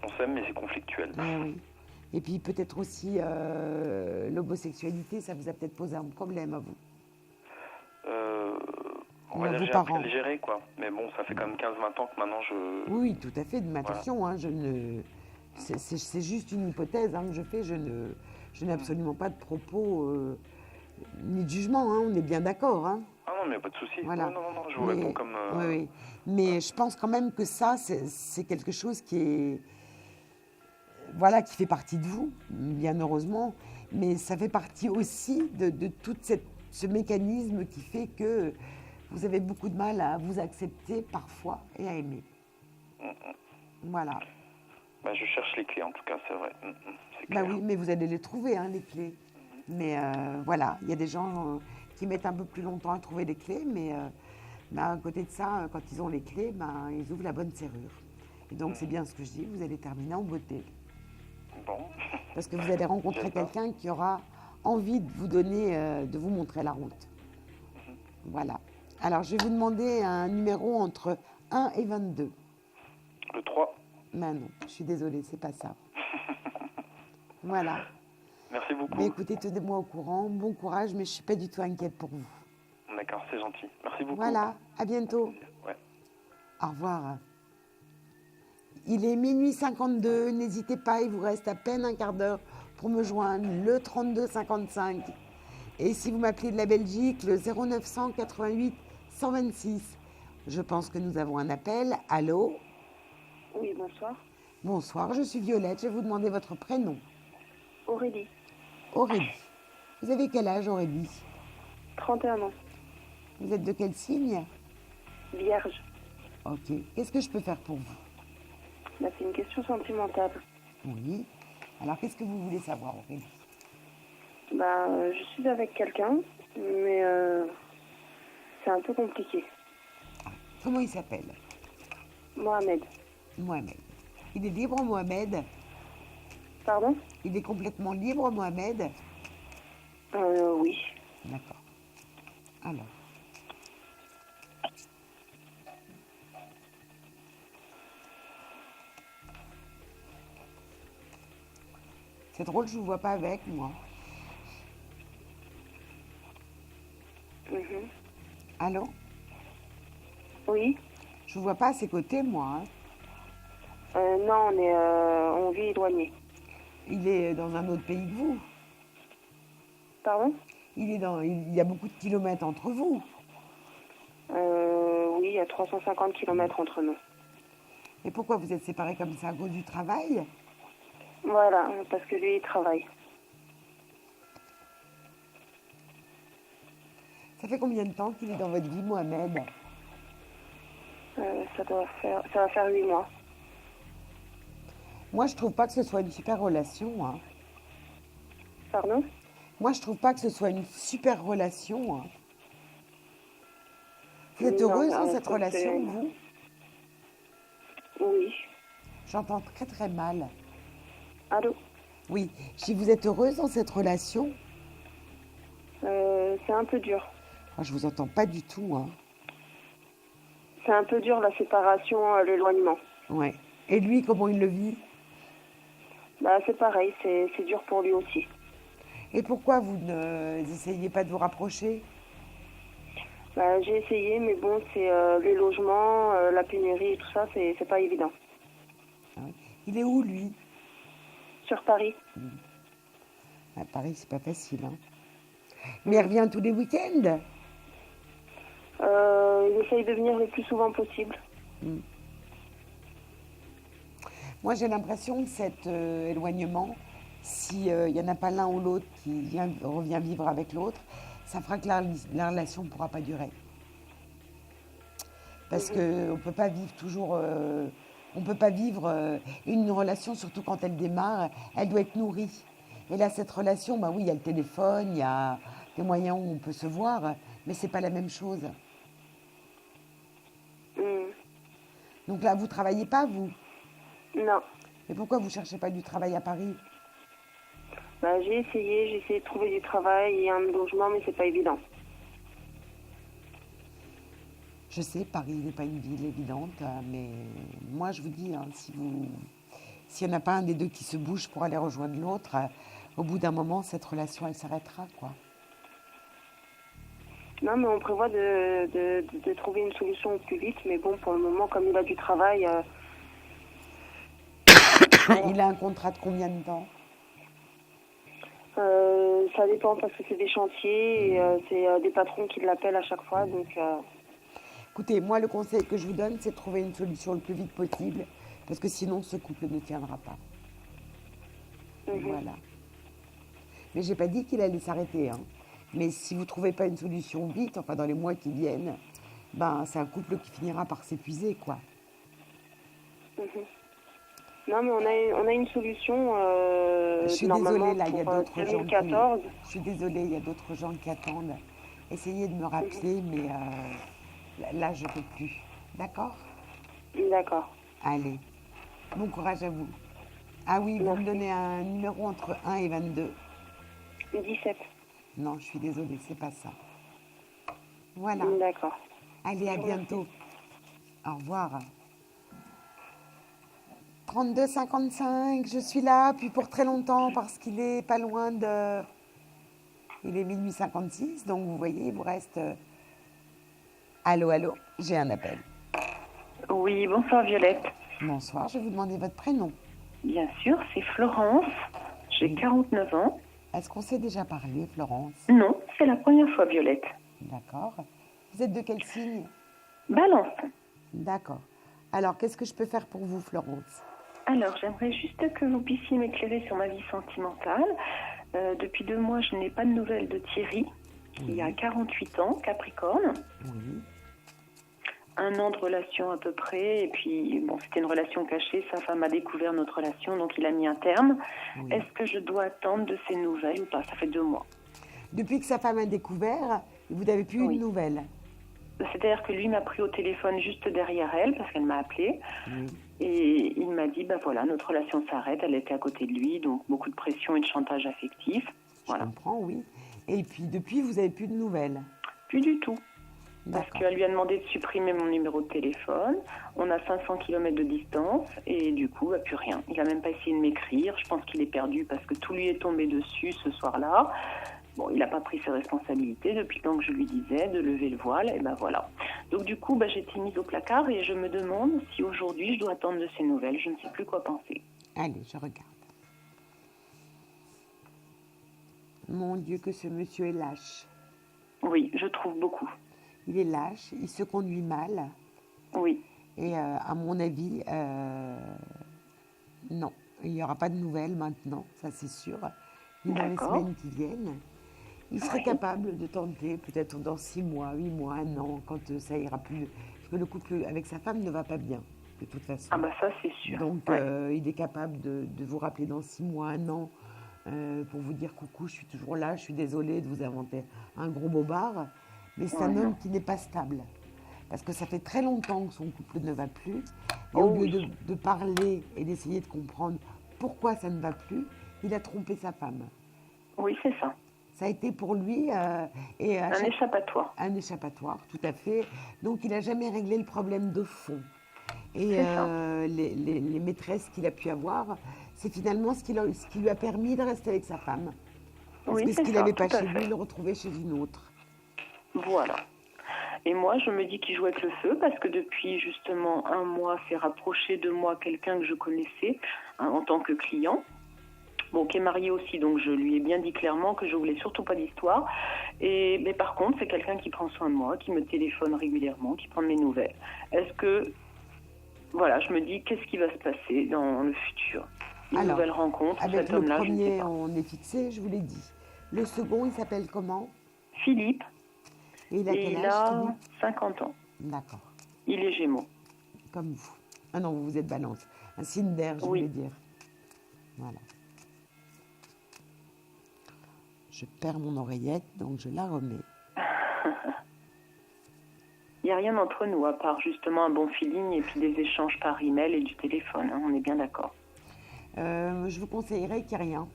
On s'aime, mais c'est conflictuel. Ouais, oui. Et puis peut-être aussi l'homosexualité, ça vous a peut-être posé un problème à vous. On va dire que j'ai appris à le gérer, quoi. Mais bon, ça fait quand même 15-20 ans que maintenant je... Oui, tout à fait. Mais attention, hein, c'est juste une hypothèse hein, que je fais. Je n'ai absolument pas de propos ni de jugement. Hein, on est bien d'accord. Hein. Ah non, mais pas de souci. Voilà. Non, je vous réponds comme... Oui. Mais je pense quand même que ça, c'est quelque chose qui est... Voilà, qui fait partie de vous, bien heureusement. Mais ça fait partie aussi de tout ce mécanisme qui fait que vous avez beaucoup de mal à vous accepter parfois et à aimer. Voilà. Bah, je cherche les clés, en tout cas, c'est vrai. C'est Bah clair. oui, mais vous allez les trouver, hein, les clés. Mais voilà, il y a des gens qui mettent un peu plus longtemps à trouver les clés, mais à côté de ça, quand ils ont les clés, ils ouvrent la bonne serrure. Et donc, c'est bien ce que je dis, vous allez terminer en beauté. Bon. Parce que vous allez rencontrer quelqu'un qui aura envie de vous donner, de vous montrer la route. Voilà. Alors, je vais vous demander un numéro entre 1 et 22. Le 3. Mais non, je suis désolée, c'est pas ça. Voilà. Merci beaucoup. Mais écoutez, tenez-moi au courant. Bon courage, mais je ne suis pas du tout inquiète pour vous. D'accord, c'est gentil. Merci beaucoup. Voilà, à bientôt. Ouais. Au revoir. Il est minuit 52. N'hésitez pas, il vous reste à peine un quart d'heure pour me joindre. Le 32 55. Et si vous m'appelez de la Belgique, le 0900 88 126. Je pense que nous avons un appel. Allô? Oui, bonsoir. Bonsoir, je suis Violette. Je vais vous demander votre prénom. Aurélie, Aurélie. Vous avez quel âge, Aurélie? 31 ans. Vous êtes de quel signe? Vierge. Ok. Qu'est-ce que je peux faire pour vous? Là, c'est une question sentimentale. Oui. Alors, qu'est-ce que vous voulez savoir, Aurélie? Je suis avec quelqu'un, mais c'est un peu compliqué. Comment il s'appelle? Mohamed. Mohamed. Il est libre, Mohamed? Pardon? Il est complètement libre, Mohamed? Oui. D'accord. Alors. C'est drôle, je ne vous vois pas avec, moi. Mhm. Allô? Oui. Je ne vous vois pas à ses côtés, moi. Hein. Non, on vit éloigné. Il est dans un autre pays que vous. Pardon? Il y a beaucoup de kilomètres entre vous. Oui, il y a 350 km entre nous. Et pourquoi vous êtes séparés comme ça? À cause du travail? Voilà, parce que lui, il travaille. Ça fait combien de temps qu'il est dans votre vie, Mohamed? Ça va faire 8 mois. Moi, je trouve pas que ce soit une super relation. Hein. Pardon? Moi, je trouve pas que ce soit une super relation. Hein. Vous êtes Non, heureuse dans non, cette relation, vous? Oui. J'entends très très mal. Allô? Oui, si vous êtes heureuse dans cette relation? C'est un peu dur. Moi, je vous entends pas du tout. Hein. C'est un peu dur, la séparation, l'éloignement. Ouais. Et lui, comment il le vit? C'est pareil, c'est dur pour lui aussi. Et pourquoi vous n'essayez pas de vous rapprocher? J'ai essayé, mais bon, c'est les logements, la pénurie et tout ça, c'est pas évident. Ah oui. Il est où, lui? Sur Paris. À Paris, c'est pas facile. Hein. Mais elle revient tous les week-ends. Il essaye de venir le plus souvent possible. Moi, j'ai l'impression que cet éloignement, si il n'y en a pas l'un ou l'autre qui revient vivre avec l'autre, ça fera que la relation ne pourra pas durer. Parce qu'on ne peut pas vivre toujours... on ne peut pas vivre une relation, surtout quand elle démarre, elle doit être nourrie. Et là, cette relation, bah oui, il y a le téléphone, il y a des moyens où on peut se voir, mais ce n'est pas la même chose. Donc là, vous ne travaillez pas, vous? Non. Mais pourquoi vous ne cherchez pas du travail à Paris? J'ai essayé de trouver du travail et un logement, mais c'est pas évident. Je sais, Paris n'est pas une ville évidente, mais moi, je vous dis, hein, s'il n'y en a pas un des deux qui se bouge pour aller rejoindre l'autre, au bout d'un moment, cette relation, elle s'arrêtera, quoi. Non, mais on prévoit de trouver une solution au plus vite. Mais bon, pour le moment, comme il a du travail... Il a un contrat de combien de temps? Ça dépend parce que c'est des chantiers et c'est des patrons qui l'appellent à chaque fois. Donc, Écoutez, moi, le conseil que je vous donne, c'est de trouver une solution le plus vite possible, parce que sinon, ce couple ne tiendra pas. Voilà. Mais j'ai pas dit qu'il allait s'arrêter. Hein. Mais si vous ne trouvez pas une solution vite, enfin dans les mois qui viennent, ben, c'est un couple qui finira par s'épuiser, quoi. Non, mais on a une solution. Je suis normalement désolée, là, il y a pour d'autres gens 2014. Je suis désolée, il y a d'autres gens qui attendent. Essayez de me rappeler, mais là, je ne peux plus. D'accord? D'accord. Allez, bon courage à vous. Ah oui, vous me donnez un numéro entre 1 et 22. 17. Non, je suis désolée, c'est pas ça. Voilà. D'accord. Allez, à bientôt. Au revoir. 32,55, je suis là, puis pour très longtemps, parce qu'il est pas loin de... Il est minuit 56, donc vous voyez, il vous reste... Allô, allô, j'ai un appel. Oui, bonsoir Violette. Bonsoir, je vais vous demander votre prénom. Bien sûr, c'est Florence. J'ai 49 ans. Est-ce qu'on s'est déjà parlé, Florence? Non, c'est la première fois Violette. D'accord. Vous êtes de quel signe? Balance. D'accord. Alors, qu'est-ce que je peux faire pour vous, Florence? Alors, j'aimerais juste que vous puissiez m'éclairer sur ma vie sentimentale. Depuis 2 mois, je n'ai pas de nouvelles de Thierry, qui a 48 ans, Capricorne. Oui. 1 an de relation à peu près, et puis, bon, c'était une relation cachée, sa femme a découvert notre relation, donc il a mis un terme. Oui. Est-ce que je dois attendre de ses nouvelles ou pas? Ça fait 2 mois. Depuis que sa femme a découvert, vous n'avez plus eu de nouvelles? C'est-à-dire que lui m'a pris au téléphone juste derrière elle, parce qu'elle m'a appelé, et il m'a dit, ben voilà, notre relation s'arrête, elle était à côté de lui, donc beaucoup de pression et de chantage affectif. Voilà. Je comprends, oui. Et puis, depuis, vous n'avez plus de nouvelles? Plus du tout. Parce D'accord. qu'elle lui a demandé de supprimer mon numéro de téléphone. On a 500 km de distance et du coup, plus rien. Il n'a même pas essayé de m'écrire. Je pense qu'il est perdu parce que tout lui est tombé dessus ce soir-là. Bon, il n'a pas pris ses responsabilités depuis le temps que je lui disais de lever le voile. Et ben voilà. Donc du coup, j'ai été mise au placard et je me demande si aujourd'hui je dois attendre de ses nouvelles. Je ne sais plus quoi penser. Allez, je regarde. Mon Dieu, que ce monsieur est lâche. Oui, je trouve beaucoup. Il est lâche, il se conduit mal. Oui. Et à mon avis, non, il n'y aura pas de nouvelles maintenant, ça c'est sûr, ni dans les semaines qui viennent. Il serait capable de tenter, peut-être dans 6 mois, 8 mois, 1 an, quand ça ira plus. Parce que le couple avec sa femme ne va pas bien, de toute façon. Ah ça c'est sûr. Donc il est capable de vous rappeler dans 6 mois, 1 an, pour vous dire coucou, je suis toujours là, je suis désolée de vous inventer un gros bobard. Mais c'est un homme qui n'est pas stable. Parce que ça fait très longtemps que son couple ne va plus. Et au lieu de parler et d'essayer de comprendre pourquoi ça ne va plus, il a trompé sa femme. Oui, c'est ça. Ça a été pour lui... un échappatoire. Un échappatoire, tout à fait. Donc il n'a jamais réglé le problème de fond. Et les maîtresses qu'il a pu avoir, c'est finalement ce qui lui a permis de rester avec sa femme. Parce que ce qu'il n'avait pas chez lui, il le retrouvait chez une autre. Voilà. Et moi, je me dis qu'il joue avec le feu parce que depuis justement 1 mois, s'est rapproché de moi quelqu'un que je connaissais en tant que client. bon, qui est marié aussi, donc je lui ai bien dit clairement que je voulais surtout pas d'histoire. Mais par contre, c'est quelqu'un qui prend soin de moi, qui me téléphone régulièrement, qui prend de mes nouvelles. Est-ce que, voilà, je me dis, qu'est-ce qui va se passer dans le futur? Une nouvelle rencontre, avec cet le homme-là, je ne sais premier, pas. on est fixé, je vous l'ai dit. Le second, il s'appelle comment? Philippe, Et il a et quel il âge, a Philippe? 50 ans. D'accord, Il est Gémeaux. comme vous. Ah non, vous êtes balance. Un signe d'air, je Oui. voulais dire. Voilà. Je perds mon oreillette, donc je la remets. Il n'y a rien entre nous, à part justement un bon feeling et puis des échanges par email et du téléphone, hein, on est bien d'accord. Je vous conseillerais qu'il n'y ait rien.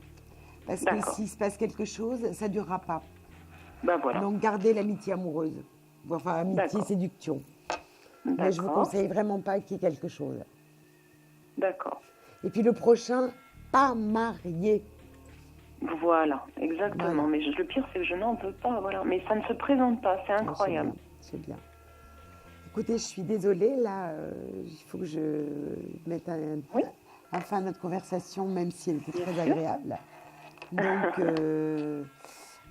Parce que D'accord. s'il se passe quelque chose, ça ne durera pas. Ben voilà. Donc gardez l'amitié amoureuse. Enfin, amitié, D'accord. séduction. Mais je vous D'accord. conseille vraiment pas qu'il y ait quelque chose. D'accord. Et puis le prochain, pas marié. Voilà, exactement. Voilà. Mais le pire, c'est que je n'en veux pas, voilà. Mais ça ne se présente pas, c'est incroyable. C'est bien. Écoutez, je suis désolée, là, il faut que je mette Oui. un fin à notre conversation, même si elle était Bien très sûr. agréable. Donc,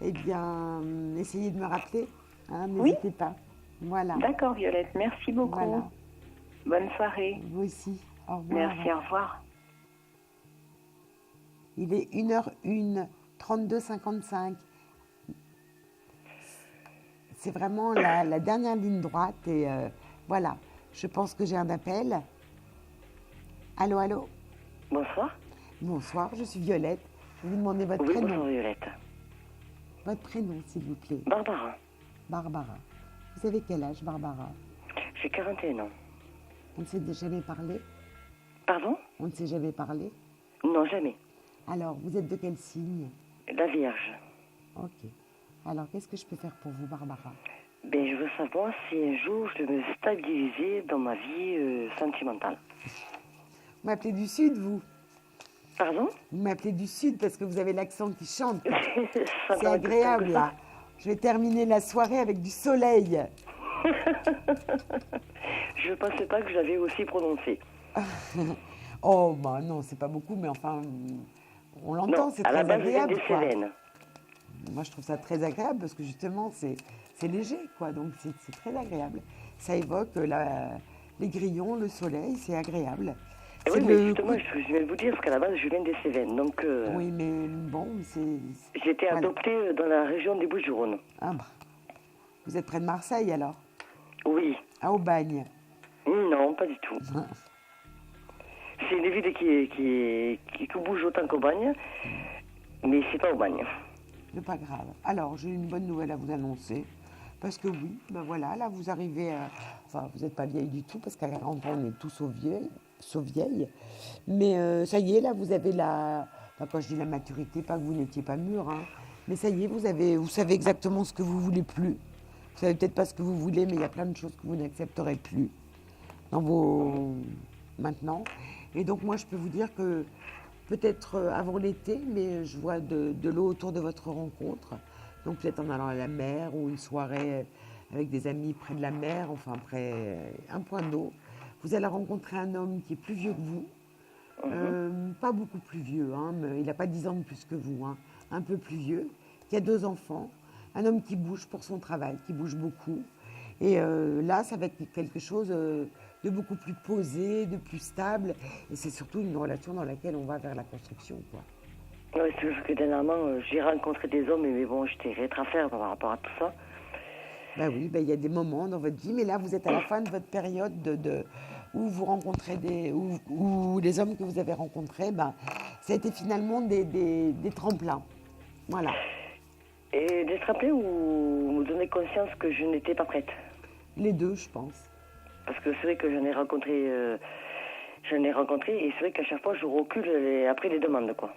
eh bien, essayez de me rappeler, hein, Oui. n'hésitez pas. Voilà. D'accord, Violette, merci beaucoup. Voilà. Bonne soirée. Vous aussi. Au revoir. Merci, au revoir. Il est 1h01, 32,55. C'est vraiment la dernière ligne droite et voilà. Je pense que j'ai un appel. Allô, allô? Bonsoir. Bonsoir, je suis Violette. Je vais vous demander votre Oui, prénom. bonjour Violette. Votre prénom, s'il vous plaît. Barbara. Barbara. Vous avez quel âge, Barbara? J'ai 41 ans. On ne s'est jamais parlé? Pardon? On ne s'est jamais parlé? Non, jamais. Alors, vous êtes de quel signe? La Vierge. Ok. Alors, qu'est-ce que je peux faire pour vous, Barbara? Ben, je veux savoir si un jour je vais me stabiliser dans ma vie sentimentale. Vous m'appelez du Sud, vous? Pardon? Vous m'appelez du Sud parce que vous avez l'accent qui chante. Ça C'est paraît agréable, plus simple là. Je vais terminer la soirée avec du soleil. que ça. Je ne pensais pas que j'avais aussi prononcé. Oh, bah non, c'est pas beaucoup, mais enfin, on l'entend, Non, c'est à la très base, je viens agréable, des quoi. Cévennes. Moi, je trouve ça très agréable parce que justement, c'est léger, quoi. Donc, c'est très agréable. Ça évoque les grillons, le soleil, c'est agréable. Et C'est oui, mais le justement, coup- je viens de vous dire, parce qu'à la base, je viens des Cévennes. Donc, Oui, mais bon, c'est... j'ai été voilà. adoptée dans la région des Bouches-du-Rhône. Ah bah. Vous êtes près de Marseille, alors? Oui. À Aubagne. Non, pas du tout. C'est une ville qui bouge autant qu'Aubagne, mais c'est pas Aubagne. C'est pas grave. Alors, j'ai une bonne nouvelle à vous annoncer. Parce que oui, ben voilà, là, vous arrivez à... Enfin, vous n'êtes pas vieille du tout, parce qu'à 40 ans, on est tous sauf vieilles. Mais ça y est, là, vous avez la... Enfin, quand je dis la maturité, pas que vous n'étiez pas mûr, hein. Mais ça y est, vous savez exactement ce que vous voulez plus. Vous savez peut-être pas ce que vous voulez, mais il y a plein de choses que vous n'accepterez plus dans vos... maintenant. Et donc, moi, je peux vous dire que peut-être avant l'été, mais je vois de l'eau autour de votre rencontre. Donc peut-être en allant à la mer ou une soirée avec des amis près de la mer, enfin près un point d'eau. Vous allez rencontrer un homme qui est plus vieux que vous. Pas beaucoup plus vieux, hein, mais il n'a pas 10 ans de plus que vous, hein, un peu plus vieux, qui a 2 enfants. Un homme qui bouge pour son travail, qui bouge beaucoup. Et là, ça va être quelque chose de beaucoup plus posé, de plus stable. Et c'est surtout une relation dans laquelle on va vers la construction, quoi. Oui, c'est juste que dernièrement, j'ai rencontré des hommes, mais bon, j'étais rétrafère par rapport à tout ça. Ben oui, ben il y a des moments dans votre vie, mais là, vous êtes à la fin de votre période où vous rencontrez où les hommes que vous avez rencontrés, ben, ça a été finalement des tremplins. Voilà. Et d'être rappelé ou me donner conscience que je n'étais pas prête? Les deux, je pense. Parce que c'est vrai que j'en ai rencontré, et c'est vrai qu'à chaque fois, je recule après les demandes, quoi.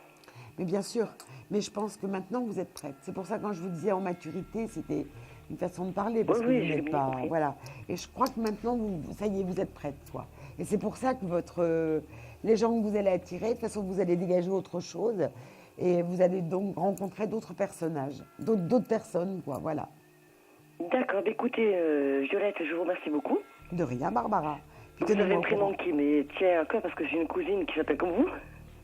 Mais bien sûr, mais je pense que maintenant, vous êtes prête. C'est pour ça que quand je vous disais en maturité, c'était une façon de parler, parce Oui, que oui, vous j'ai n'êtes bien pas... compris. Voilà. Et je crois que maintenant, ça y est, vous êtes prête, quoi. Et c'est pour ça que les gens que vous allez attirer, de toute façon, vous allez dégager autre chose. Et vous allez donc rencontrer d'autres personnages, d'autres personnes, quoi, voilà. D'accord, écoutez, Violette, je vous remercie beaucoup. De rien, Barbara. Puis Vous avez tenez-moi un au prénom courant. qui me tient à cœur parce que j'ai une cousine qui s'appelle comme vous.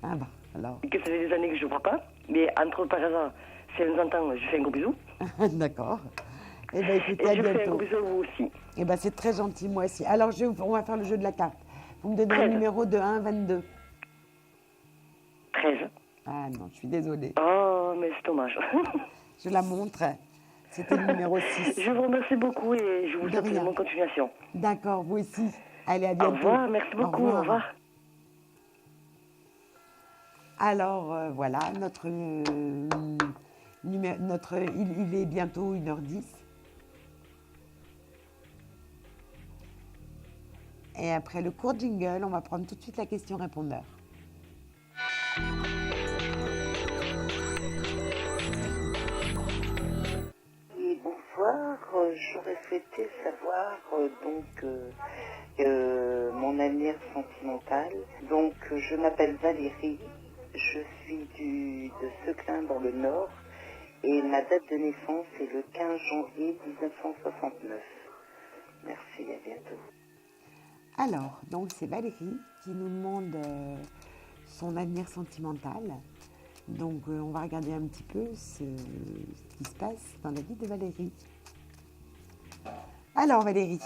Ah bah, Alors, Et que ça fait des années que je ne vois pas. Mais entre par hasard, si elle nous entend, je fais un gros bisou. d'accord. Eh bien, écoutez, Et à je fais un bientôt. gros bisou à vous aussi. Eh bien, c'est très gentil, moi aussi. Alors, on va faire le jeu de la carte. Vous me donnez un 13. numéro de 1 à 22. 13. Ah non, je suis désolée. Oh, mais c'est dommage. Je la montre. C'était le numéro 6. Je vous remercie beaucoup et je vous De souhaite une rien. bonne continuation. D'accord, vous aussi. Allez, à Au bientôt. revoir, merci beaucoup, au revoir. Alors, voilà, il est bientôt 1h10. Et après le court jingle, on va prendre tout de suite la question répondeur. Oui, bonsoir. J'aurais souhaité savoir mon avenir sentimental. Donc, je m'appelle Valérie. Je suis de Seclin dans le Nord et ma date de naissance est le 15 janvier 1969. Merci, à bientôt. Alors, donc c'est Valérie qui nous demande son avenir sentimental. Donc, on va regarder un petit peu ce qui se passe dans la vie de Valérie. Alors, Valérie.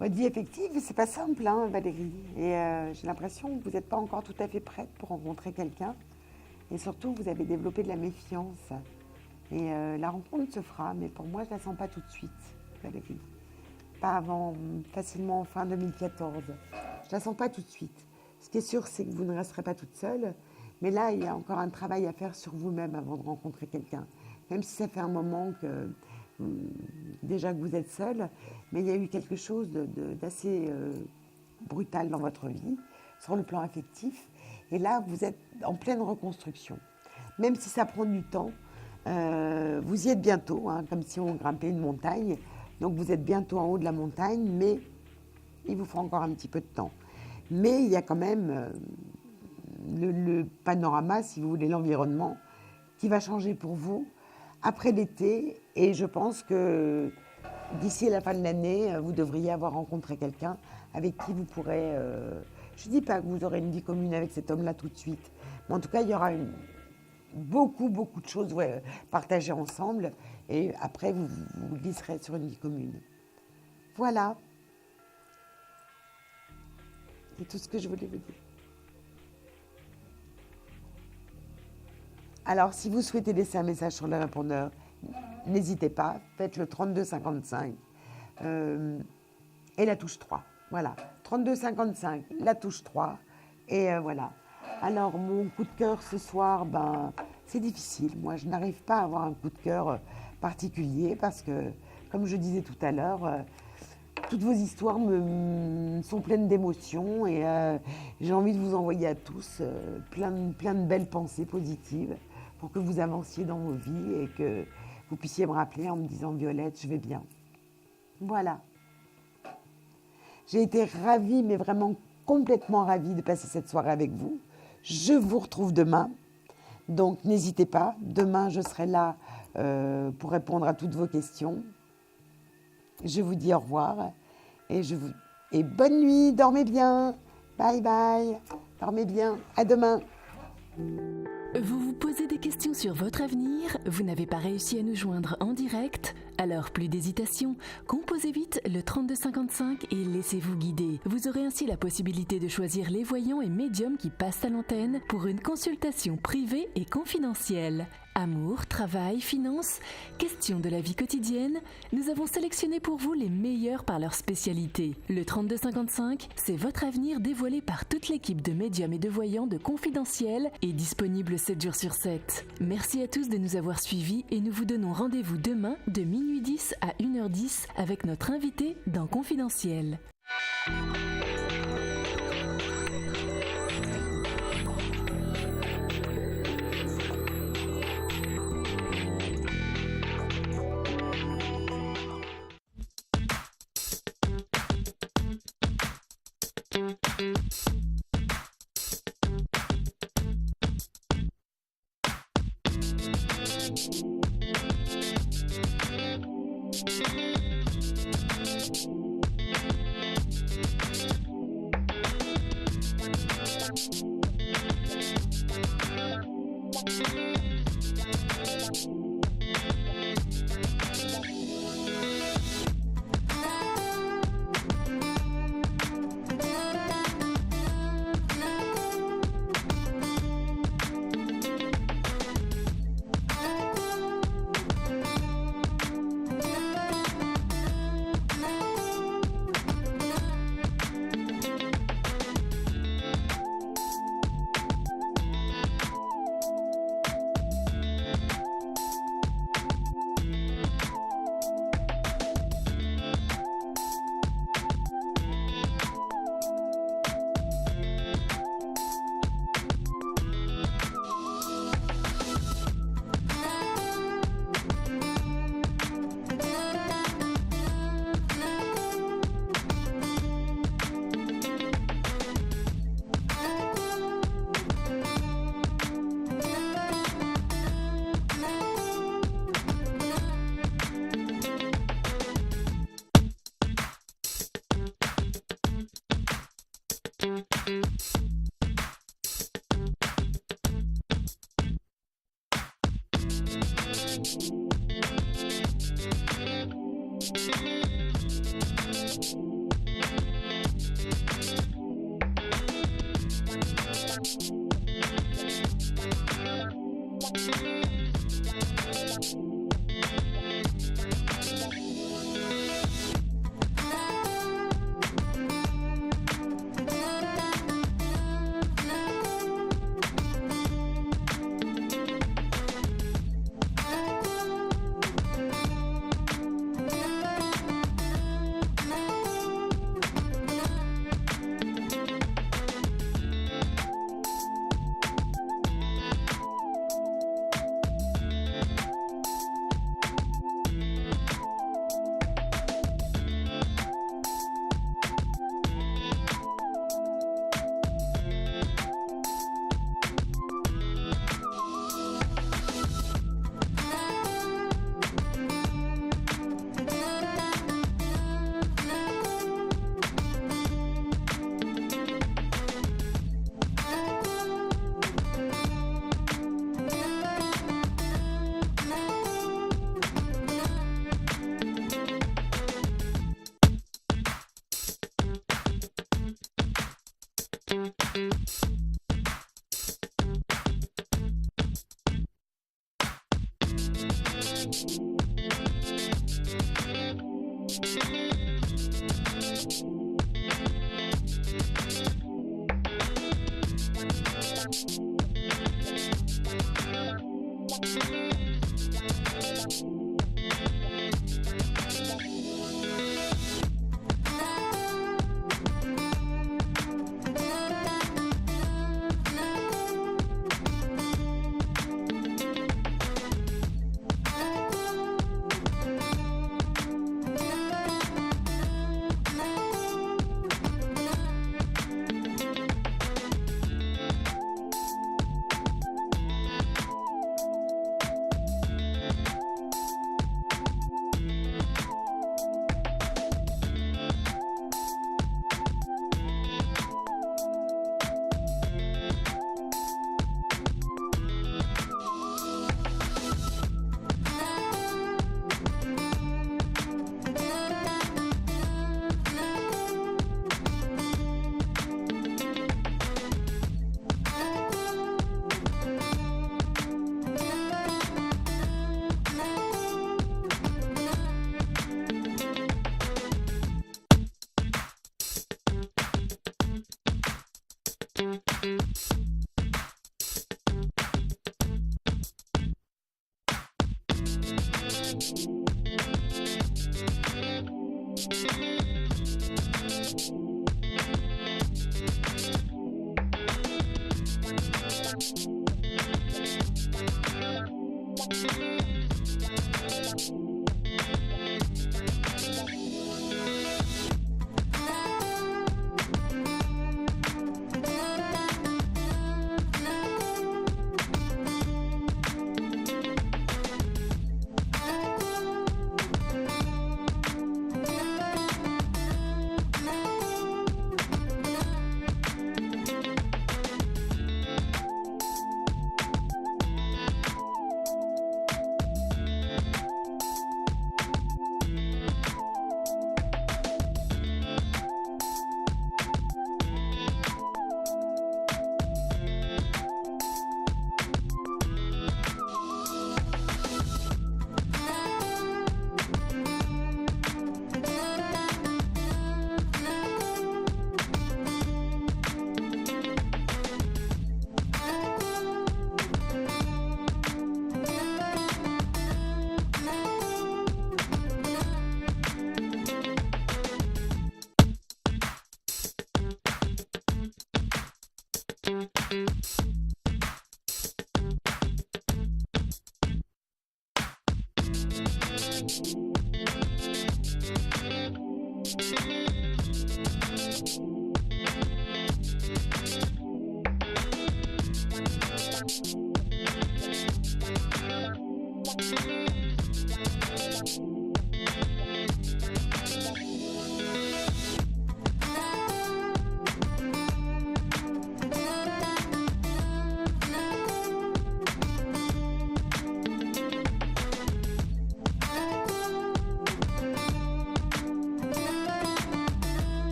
Votre vie affective, c'est pas simple, hein, Valérie. Et j'ai l'impression que vous n'êtes pas encore tout à fait prête pour rencontrer quelqu'un. Et surtout, vous avez développé de la méfiance. Et la rencontre se fera, mais pour moi, je ne la sens pas tout de suite, Valérie. Pas avant, facilement fin 2014. Je la sens pas tout de suite. Ce qui est sûr, c'est que vous ne resterez pas toute seule. Mais là, il y a encore un travail à faire sur vous-même avant de rencontrer quelqu'un. Même si ça fait un moment que déjà que vous êtes seule, mais il y a eu quelque chose d'assez brutal dans votre vie, sur le plan affectif. Et là, vous êtes en pleine reconstruction. Même si ça prend du temps, vous y êtes bientôt, hein, comme si on grimpait une montagne. Donc vous êtes bientôt en haut de la montagne, mais il vous faut encore un petit peu de temps. Mais il y a quand même le panorama, si vous voulez, l'environnement, qui va changer pour vous après l'été. Et je pense que d'ici la fin de l'année, vous devriez avoir rencontré quelqu'un avec qui vous pourrez... je ne dis pas que vous aurez une vie commune avec cet homme-là tout de suite, mais en tout cas, il y aura beaucoup de choses partagées ensemble. Et après, vous glisserez sur une vie commune. Voilà. C'est tout ce que je voulais vous dire. Alors, si vous souhaitez laisser un message sur le répondeur, n'hésitez pas, faites le 3255 et la touche 3. Voilà, 3255, la touche 3 et voilà. Alors, mon coup de cœur ce soir, c'est difficile. Moi, je n'arrive pas à avoir un coup de cœur particulier parce que, comme je disais tout à l'heure, toutes vos histoires sont pleines d'émotions et j'ai envie de vous envoyer à tous plein de belles pensées positives pour que vous avanciez dans vos vies et que vous puissiez me rappeler en me disant « Violette, je vais bien ». Voilà. J'ai été ravie, mais vraiment complètement ravie de passer cette soirée avec vous. Je vous retrouve demain, donc n'hésitez pas. Demain, je serai là pour répondre à toutes vos questions. Je vous dis au revoir et bonne nuit, dormez bien. Bye bye, dormez bien, à demain. Vous vous posez des questions sur votre avenir? Vous n'avez pas réussi à nous joindre en direct? Alors plus d'hésitation, composez vite le 3255 et laissez-vous guider. Vous aurez ainsi la possibilité de choisir les voyants et médiums qui passent à l'antenne pour une consultation privée et confidentielle. Amour, travail, finances, questions de la vie quotidienne, nous avons sélectionné pour vous les meilleurs par leur spécialité. Le 3255, c'est votre avenir dévoilé par toute l'équipe de médiums et de voyants de Confidentiel et disponible 7 jours sur 7. Merci à tous de nous avoir suivis et nous vous donnons rendez-vous demain de minuit 10 à 1h10 avec notre invité dans Confidentiel. Thank you.